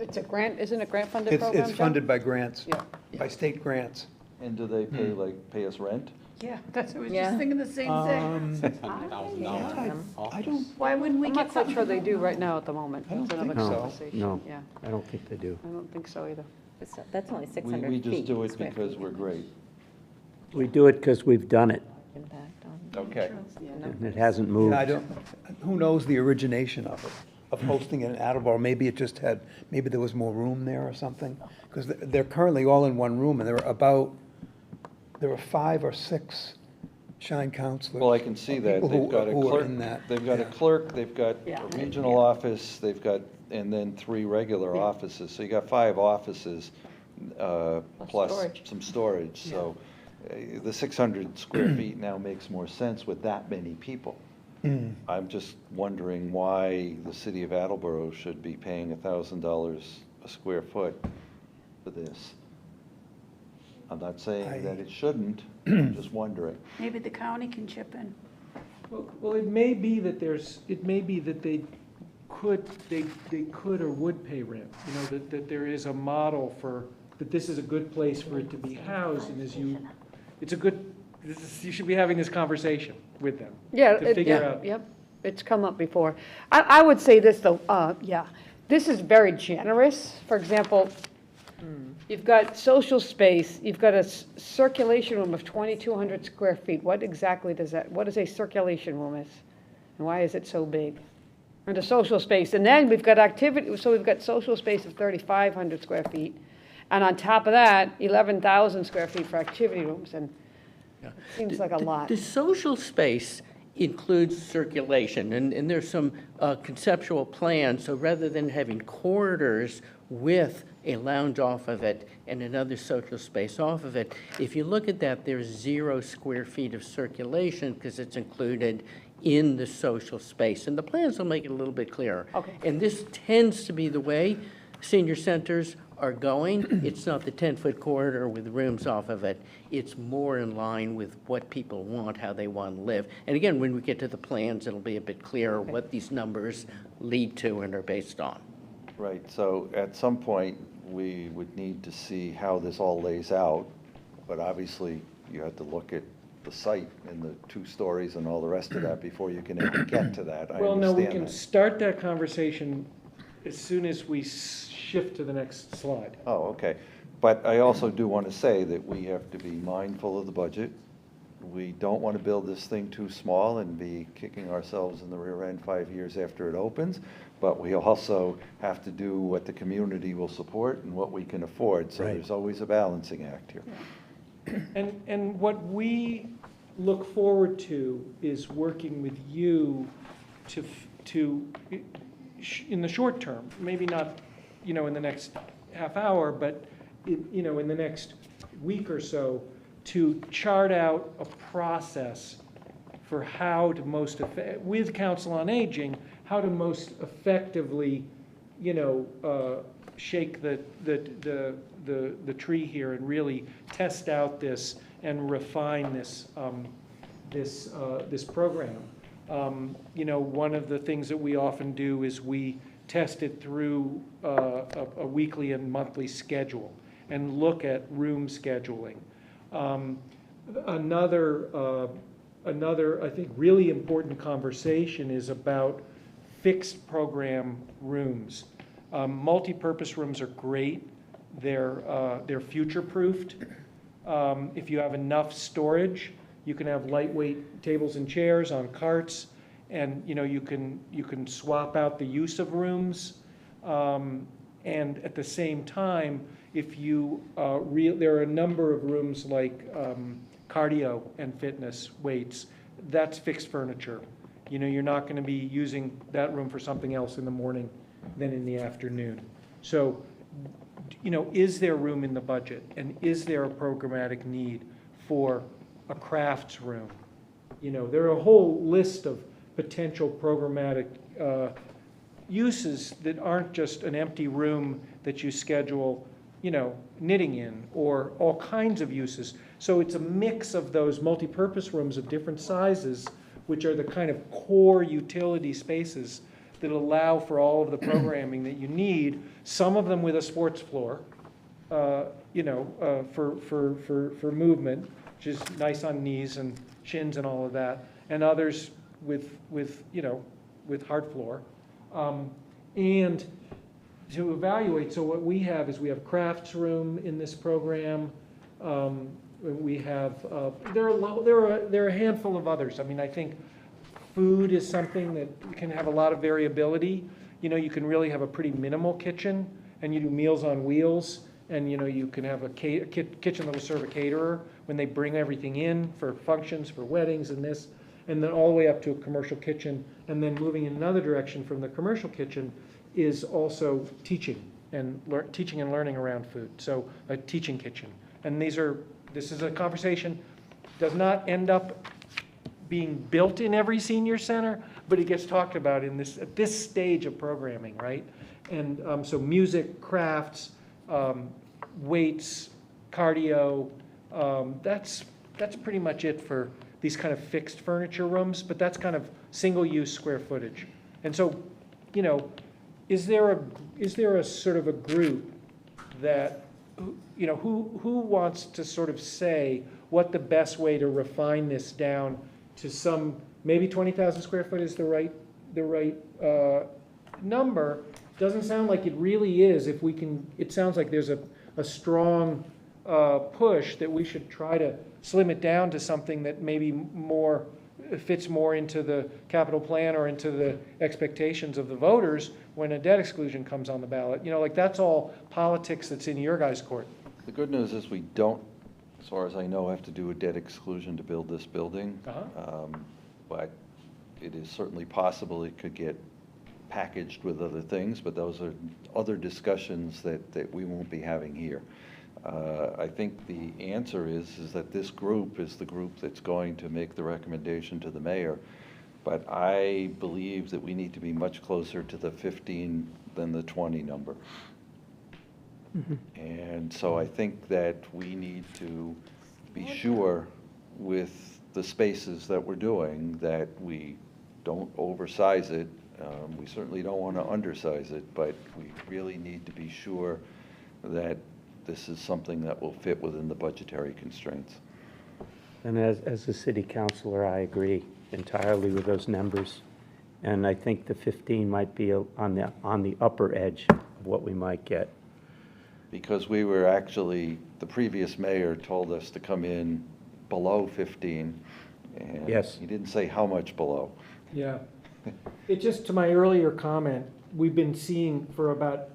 It's a grant, isn't it grant funded program, It's Joe? funded by grants, Yeah. by state grants. And do they pay us rent? Yeah, that's, I was Yeah. just thinking the same thing. I don't, Why wouldn't we I'm get not quite something? sure they do right now at the moment. I don't It's another think so. conversation. No. Yeah, I don't think they do. I don't think so either. That's only 600 We feet. just do it square because feet. we're great. We do it because we've done it, Impact on. Okay. and it hasn't moved. I don't, who knows the origination of it, of hosting it in Attleboro? Maybe it just had, maybe there was more room there or something. Because they're currently all in one room, and there were 5 or 6 Shine counselors. Well, I can see that. People They've got a who are clerk, in that. they've got a Yeah. clerk, they've got Yeah. a regional office, they've got, and then 3 regular offices. So you got 5 offices, plus storage. some storage. So the 600 square feet now makes more sense with that many people. I'm just wondering why the city of Attleboro should be paying $1,000 a square foot for this. I'm not saying that it shouldn't, I'm just wondering. Maybe the county can chip in. Well, it may be that they could or would pay rent. You know, that there is a model that this is a good place for it to be housed, and you should be having this conversation with them. Yeah, To figure out. yep, it's come up before. I would say this, though, this is very generous. For example, you've got social space, you've got a circulation room of 2,200 square feet. What exactly what is a circulation room is? And why is it so big? And a social space, and then we've got we've got social space of 3,500 square feet. And on top of that, 11,000 square feet for activity rooms, and it seems like a lot. The social space includes circulation, and there's some conceptual plans. So rather than having corridors with a lounge off of it and another social space off of it, if you look at that, there's 0 square feet of circulation because it's included in the social space. And the plans will make it a little bit clearer. Okay. And this tends to be the way senior centers are going. It's not the 10-foot corridor with rooms off of it. It's more in line with what people want, how they want to live. And again, when we get to the plans, it'll be a bit clearer what these numbers lead to and are based on. Right, so at some point, we would need to see how this all lays out, but obviously, you have to look at the site and the 2 stories and all the rest of that before you can ever get to that. I Well, no, we understand can that. start that conversation as soon as we shift to the next slide. Oh, okay. But I also do want to say that we have to be mindful of the budget. We don't want to build this thing too small and be kicking ourselves in the rear end 5 years after it opens. But we also have to do what the community will support and what we can afford. So Right. there's always a balancing act here. And what we look forward to is working with you in the short term, maybe not, in the next half hour, but, in the next week or so, to chart out a process for how to with Council on Aging, how to most effectively, shake the tree here and really test out this and refine this program. One of the things that we often do is we test it through a weekly and monthly schedule and look at room scheduling. Another, I think, really important conversation is about fixed program rooms. Multi-purpose rooms are great. They're future-proofed. If you have enough storage, you can have lightweight tables and chairs on carts, And, you can swap out the use of rooms. And at the same time, if you, there are a number of rooms like cardio and fitness weights, that's fixed furniture. You're not going to be using that room for something else in the morning than in the afternoon. So, is there room in the budget? And is there a programmatic need for a crafts room? There are a whole list of potential programmatic uses that aren't just an empty room that you schedule, knitting in, or all kinds of uses. So it's a mix of those multi-purpose rooms of different sizes, which are the kind of core utility spaces that allow for all of the programming that you need, some of them with a sports floor, for movement, which is nice on knees and shins and all of that, and others with hard floor. And to evaluate, so what we have is we have crafts room in this program. We have, there are a handful of others. I mean, I think food is something that can have a lot of variability. You can really have a pretty minimal kitchen, and you do Meals on Wheels, and you can have a kitchen that will serve a caterer when they bring everything in for functions, for weddings and this, and then all the way up to a commercial kitchen. And then moving in another direction from the commercial kitchen is also teaching and learning around food. So a teaching kitchen. And this is a conversation, does not end up being built in every senior center, but it gets talked about at this stage of programming, right? And so music, crafts, weights, cardio, that's pretty much it for these kind of fixed furniture rooms, but that's kind of single-use square footage. And so, is there a sort of a group that, who wants to sort of say what the best way to refine this down to some, maybe 20,000 square foot is the right number? Doesn't sound like it really is. If we can, it sounds like there's a strong push that we should try to slim it down to something that maybe fits more into the capital plan or into the expectations of the voters when a debt exclusion comes on the ballot. That's all politics that's in your guys' court. The good news is we don't, as far as I know, have to do a debt exclusion to build this building. But it is certainly possible it could get packaged with other things, but those are other discussions that we won't be having here. I think the answer is that this group is the group that's going to make the recommendation to the mayor. But I believe that we need to be much closer to the 15 than the 20 number. And so I think that we need to be sure with the spaces that we're doing that we don't oversize it. We certainly don't want to undersize it, but we really need to be sure that this is something that will fit within the budgetary constraints. And as a city councilor, I agree entirely with those numbers. And I think the 15 might be on the upper edge of what we might get. Because we were actually, the previous mayor told us to come in below 15. And yes. He didn't say how much below. Yeah. It just, to my earlier comment, we've been seeing for about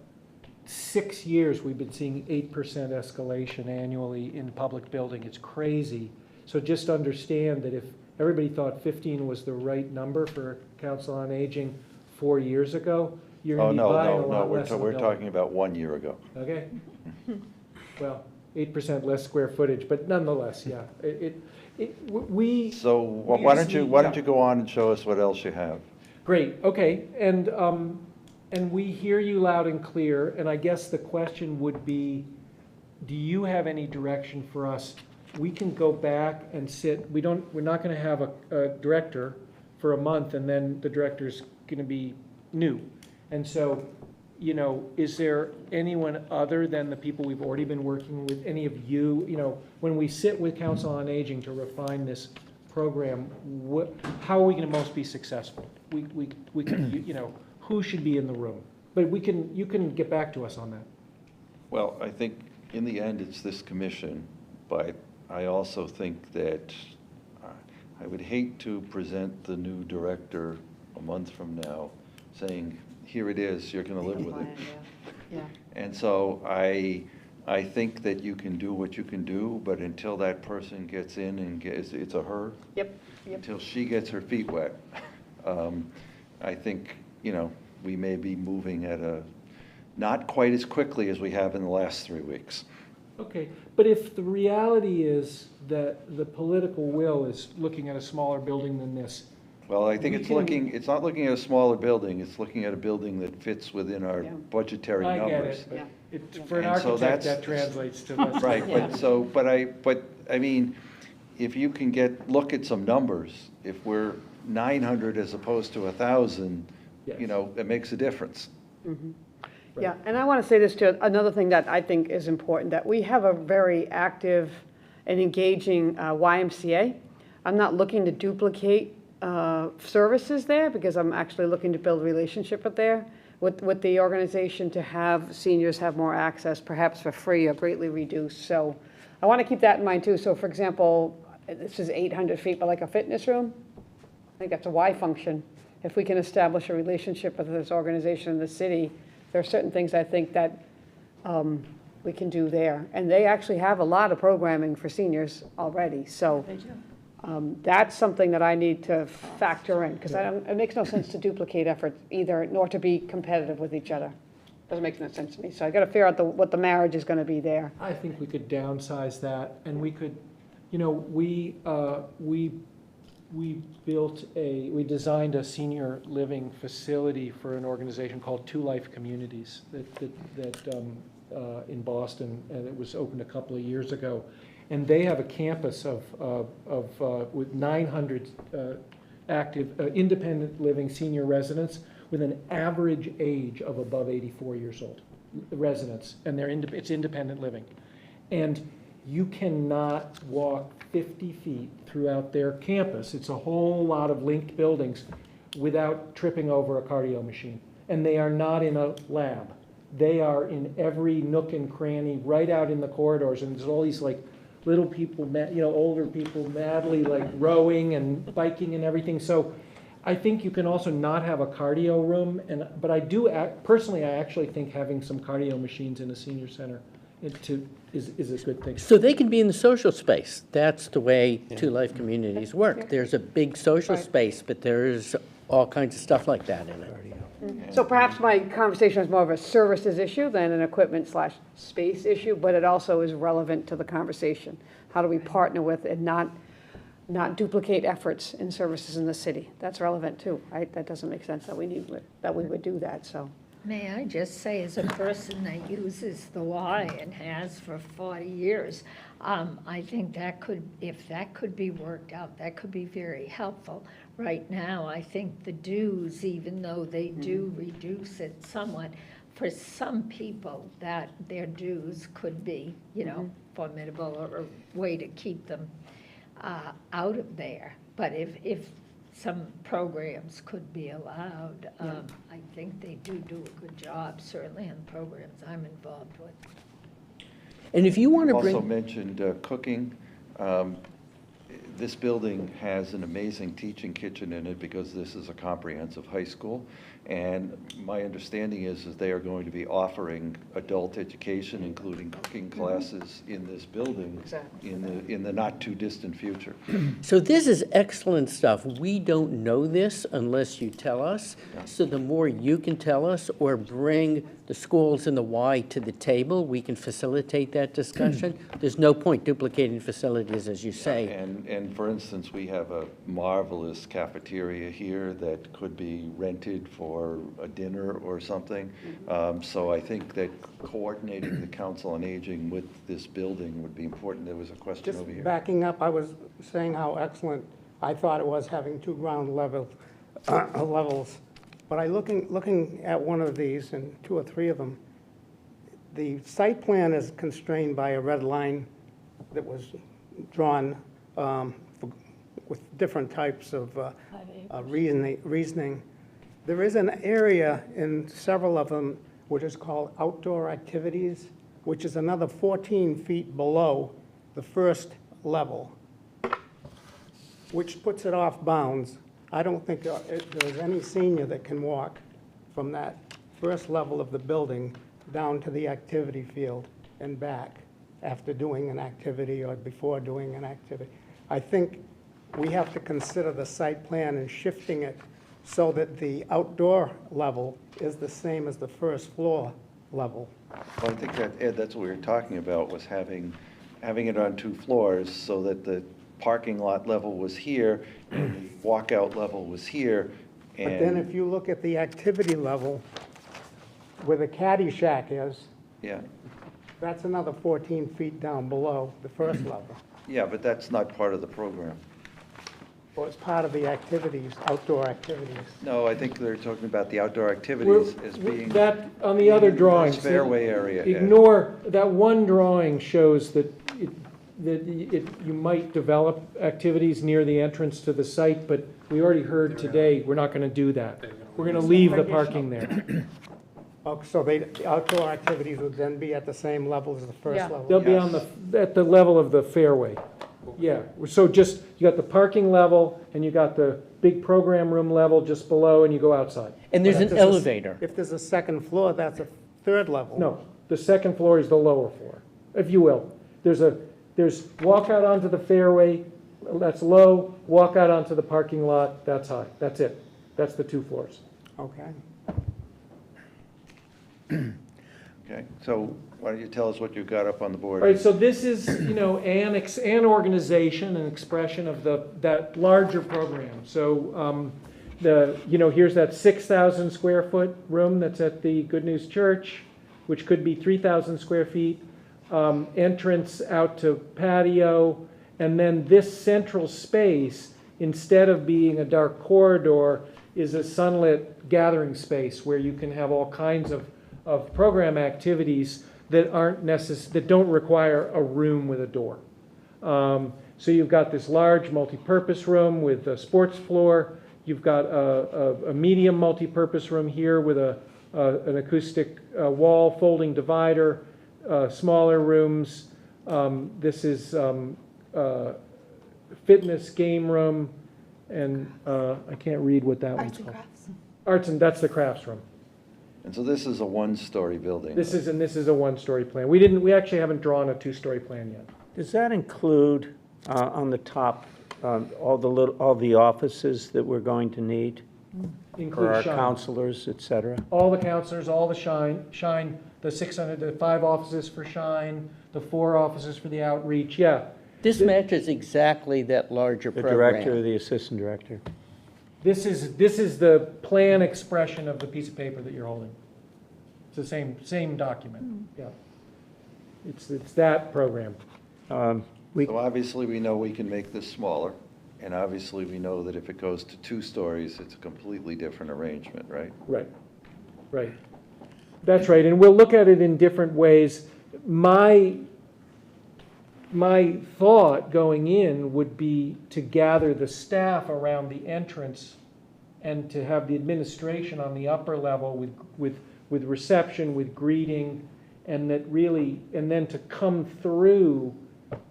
6 years, we've been seeing 8% escalation annually in public building. It's crazy. So just understand that if everybody thought 15 was the right number for Council on Aging 4 years ago, you're going to be buying a lot less. We're talking about 1 year ago. Okay. Well, 8% less square footage, but nonetheless, yeah. So why don't you go on and show us what else you have? Great. Okay. And we hear you loud and clear, and I guess the question would be, do you have any direction for us? We can go back and sit, we're not going to have a director for a month, and then the director's going to be new. And so, is there anyone other than the people we've already been working with, any of you, when we sit with Council on Aging to refine this program, how are we going to most be successful? We can, who should be in the room? But you can get back to us on that. Well, I think in the end it's this commission, but I also think that I would hate to present the new director a month from now saying, here it is, you're gonna live with it. Yeah. And so I think that you can do what you can do, but until that person gets in and gets, it's a her. Yep. Until she gets her feet wet, I think, you know, we may be moving at a, not quite as quickly as we have in the last 3 weeks. Okay, but if the reality is that the political will is looking at a smaller building than this, Well, I think We it's can- looking, it's not looking at a smaller building, it's looking at a building that fits within our Yeah. budgetary I get numbers. it, but Yeah. it, for an And so architect, that's- that translates to less. Right, Yeah. but I mean, if you can look at some numbers, if we're 900 as opposed to 1,000, you Yes. know, it makes a difference. Yeah, and I want to say this too, another thing that I think is important, that we have a very active and engaging YMCA. I'm not looking to duplicate services there, because I'm actually looking to build a relationship with the organization, to have seniors have more access, perhaps for free or greatly reduced. So I want to keep that in mind too. So for example, this is 800 feet, but like a fitness room, I think that's a Y function. If we can establish a relationship with this organization in the city, there are certain things I think that we can do there. And they actually have a lot of programming for seniors already, so that's something that I need to factor in, because it makes no sense to duplicate efforts either, nor to be competitive with each other. Doesn't make no sense to me. So I got to figure out what the marriage is going to be there. I think we could downsize that, and we could, you know, we designed a senior living facility for an organization called Two Life Communities that in Boston, and it was opened a couple of years ago. And they have a campus with 900 active independent living senior residents with an average age of above 84 years old, residents, and it's independent living. And you cannot walk 50 feet throughout their campus. It's a whole lot of linked buildings without tripping over a cardio machine. And they are not in a lab. They are in every nook and cranny, right out in the corridors. And there's all these like little people, older people madly like rowing and biking and everything. So I think you can also not have a cardio room. But I do, personally, I actually think having some cardio machines in a senior center is a good thing. So they can be in the social space. That's the way Two Life Communities work. There's a big social space, but there's all kinds of stuff like that in it. So perhaps my conversation is more of a services issue than an equipment/space issue, but it also is relevant to the conversation. How do we partner with and not duplicate efforts in services in the city? That's relevant too, right? That doesn't make sense that we would do that, so. May I just say, as a person that uses the Y and has for 40 years, I think if that could be worked out, that could be very helpful. Right now, I think the dues, even though they do reduce it somewhat, for some people, that their dues could be, formidable or a way to keep them out of there. But if some programs could be allowed, I think they do a good job, certainly in the programs I'm involved with. And if you want to Also bring, mentioned cooking. This building has an amazing teaching kitchen in it because this is a comprehensive high school. And my understanding is they are going to be offering adult education, including cooking classes in this building Exactly. in the not too distant future. so this is excellent stuff. We don't know this unless you tell us. So the more you can tell us or bring the schools and the Y to the table, we can facilitate that discussion. There's no point duplicating facilities, as you say. And for instance, we have a marvelous cafeteria here that could be rented for a dinner or something. So I think that coordinating the Council on Aging with this building would be important. There was a question over here. Backing up, I was saying how excellent I thought it was having two ground levels. But looking at one of these, and two or three of them, the site plan is constrained by a red line that was drawn with different types of reasoning. There is an area in several of them which is called outdoor activities, which is another 14 feet below the first level. which puts it off bounds. I don't think there's any senior that can walk from that first level of the building down to the activity field and back after doing an activity or before doing an activity. I think we have to consider the site plan and shifting it so that the outdoor level is the same as the first floor level. Well, I think that, Ed, that's what we were talking about, was having it on 2 floors so that the parking lot level was here and the walkout level was here. But then if you look at the activity level where the caddy shack is, Yeah, that's another 14 feet down below the first level. yeah, but that's not part of the program. Or it's part of the activities, outdoor activities. No, I think they're talking about the outdoor activities as being. That, on the other drawings. Fairway area. Ed. Ignore, that one drawing shows that you might develop activities near the entrance to the site, but we already heard today, we're not gonna do that. We're gonna leave the parking there. Oh, so the outdoor activities would then be at the same level as the first Yeah. level? They'll be on at the level of the fairway. Yeah, so just, you got the parking level, and you got the big program room level just below, and you go outside. And there's But if an a- elevator. If there's a second floor, that's a third level. No, the second floor is the lower floor, if you will. There's walk out onto the fairway, that's low, walk out onto the parking lot, that's high. That's it. That's the 2 floors. Okay. Okay, so why don't you tell us what you've got up on the board? All right, so this is, an organization, an expression of that larger program. So, here's that 6,000 square foot room that's at the Good News Church, which could be 3,000 square feet, entrance out to patio, and then this central space, instead of being a dark corridor, is a sunlit gathering space where you can have all kinds of program activities that that don't require a room with a door. So you've got this large multi-purpose room with a sports floor. You've got a medium multi-purpose room here with an acoustic wall, folding divider, smaller rooms. This is fitness game room, and I can't read what that one's called. Arts and that's the crafts room. And so this is a 1-story building. This is a 1-story plan. We actually haven't drawn a 2-story plan yet. Does that include on the top all the offices that we're going to need for Include our Shine. counselors, et cetera? All the counselors, all the Shine, the 5 offices for Shine, the 4 offices for the outreach, yeah. This matches exactly that larger The program. director or the assistant director? This is the plan expression of the piece of paper that you're holding. It's the same document, yeah. It's that program. So obviously, we know we can make this smaller, and obviously, we know that if it goes to 2 stories, it's a completely different arrangement, right? Right. That's right, and we'll look at it in different ways. My thought going in would be to gather the staff around the entrance and to have the administration on the upper level with reception, with greeting, and then to come through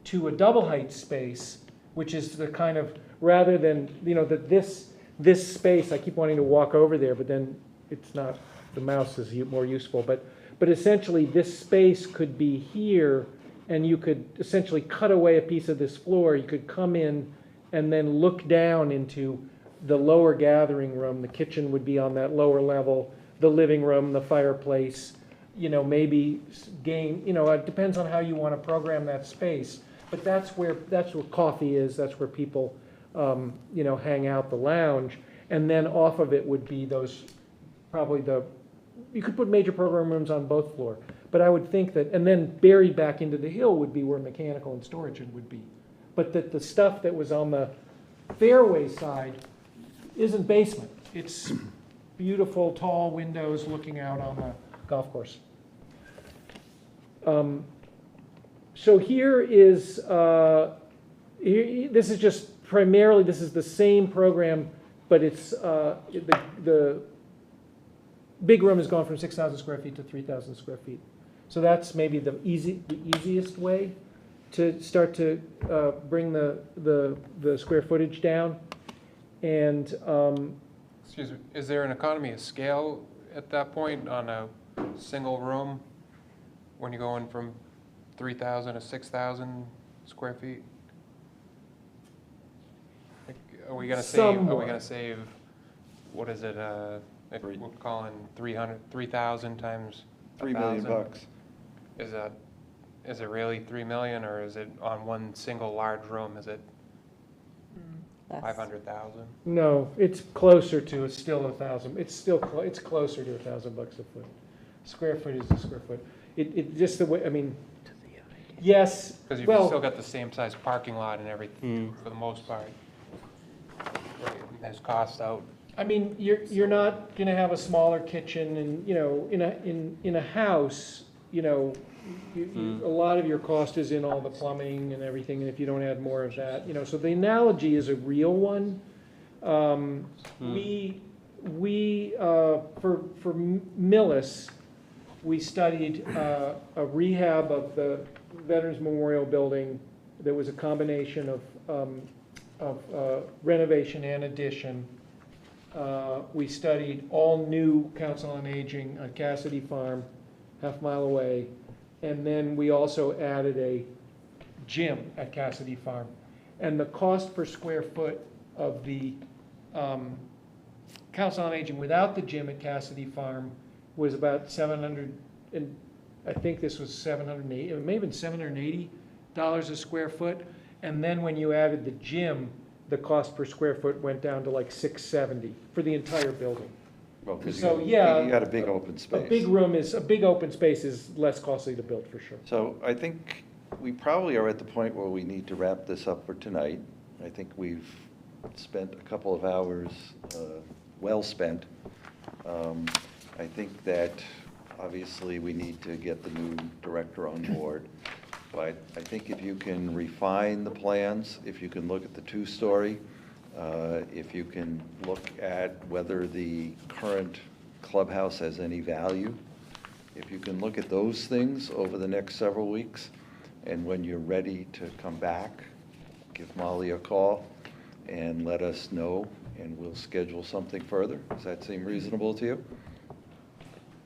to a double height space, which is the kind of, rather than, that this space, I keep wanting to walk over there, but then it's not, the mouse is more useful, but essentially this space could be here, and you could essentially cut away a piece of this floor. You could come in and then look down into the lower gathering room. The kitchen would be on that lower level, the living room, the fireplace, maybe game, it depends on how you want to program that space. But that's where coffee is, that's where people, hang out, the lounge. And then off of it would be you could put major program rooms on both floors. But I would think that, and then buried back into the hill would be where mechanical and storage would be. But that the stuff that was on the fairway side isn't basement. It's beautiful, tall windows looking out on the golf course. So here is, this is just primarily, this is the same program, but it's, the big room has gone from 6,000 square feet to 3,000 square feet. So that's maybe the easiest way. to start to bring the square footage down. And Excuse me, is there an economy of scale at that point on a single room when you're going from 3,000 to 6,000 square feet? Like, are we gonna save, what is it, if we're calling 3,000 times $3 million 1,000? Is it really 3 million, or is it on one single large room, is it Less. 500,000? no, it's closer to, it's still 1,000, it's closer to $1,000 a foot. Square foot is a square foot. It just the way, I mean, yes, Because you've well, still got the same size parking lot and everything, for the most part. Right, and there's cost out. I mean, you're not gonna have a smaller kitchen and, you know, in a house, you know, a lot of your cost is in all the plumbing and everything, and if you don't add more of that, you know, so the analogy is a real one. We for Millis, we studied a rehab of the Veterans Memorial Building that was a combination of renovation and addition. We studied all new Council on Aging on Cassidy Farm, half-mile away. And then we also added a gym at Cassidy Farm. And the cost per square foot of the Council on Aging without the gym at Cassidy Farm was about 700, and I think this was 780, it may have been $780 a square foot. And then when you added the gym, the cost per square foot went down to like $670 for the entire building. Well, 'cause So, you yeah, got a big open space. A big open space is less costly to build, for sure. So I think we probably are at the point where we need to wrap this up for tonight. I think we've spent a couple of hours, well spent. I think that obviously we need to get the new director on board. But I think if you can refine the plans, if you can look at the two-story, if you can look at whether the current clubhouse has any value, if you can look at those things over the next several weeks, and when you're ready to come back, give Molly a call and let us know, and we'll schedule something further. Does that seem reasonable to you?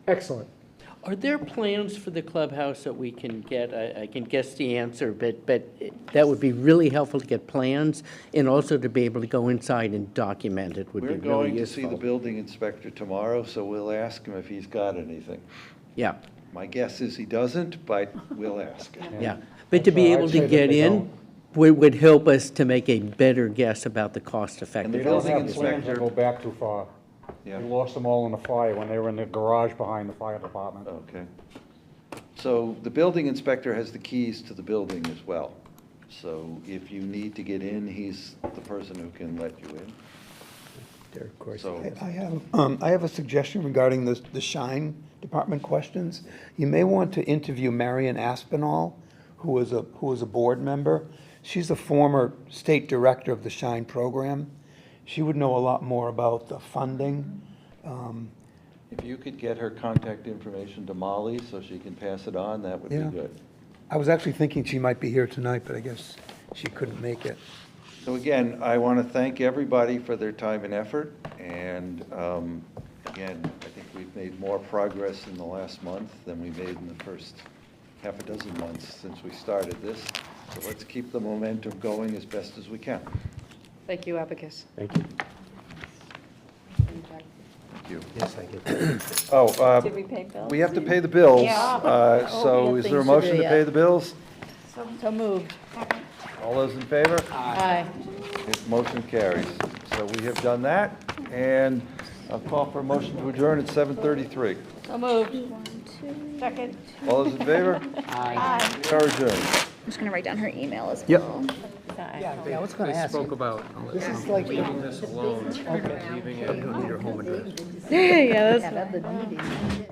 Excellent. Are there plans for the clubhouse that we can get? I can guess the answer, but that would be really helpful to get plans and also to be able to go inside and document it would be We're really going to see the useful. building inspector tomorrow, so we'll ask him if he's got anything. Yeah, My guess is he doesn't, but we'll ask him. yeah. But to be able to get in would help us to make a better guess about the cost And They the don't building have plans inspector. that go back too far. Yeah. We lost them all in the fire when they were in the garage behind the fire department. Okay. So the building inspector has the keys to the building as well. So if you need to get in, he's the person who can let you in. There, of course. So, I have a suggestion regarding the Shine Department questions. You may want to interview Marion Aspinall, who was a board member. She's a former state director of the Shine program. She would know a lot more about the funding. if you could get her contact information to Molly so she can pass it on, that would be Yeah. good. I was actually thinking she might be here tonight, but I guess she couldn't make it. So again, I want to thank everybody for their time and effort. And again, I think we've made more progress in the last month than we made in the first half a dozen months since we started this. So let's keep the momentum going as best as we can. Thank you, Abacus. Thank you. Thank you. Yes, I get Oh, Did we pay bills? we have to pay the bills. Yeah. So Oh, is yeah, there a things to motion do, to pay yeah. the bills? So moved. All those in favor? Aye. Motion carries. So we have done that, and I'll call for a motion to adjourn at 7:33. So moved. Second. All those in favor? Aye. We are adjourned. I'm just gonna write down her email as Yep. well. Yeah, I was going They to ask spoke you. about This is like, leaving this alone, leaving it. need your home address. Yeah, that's. Have the meeting.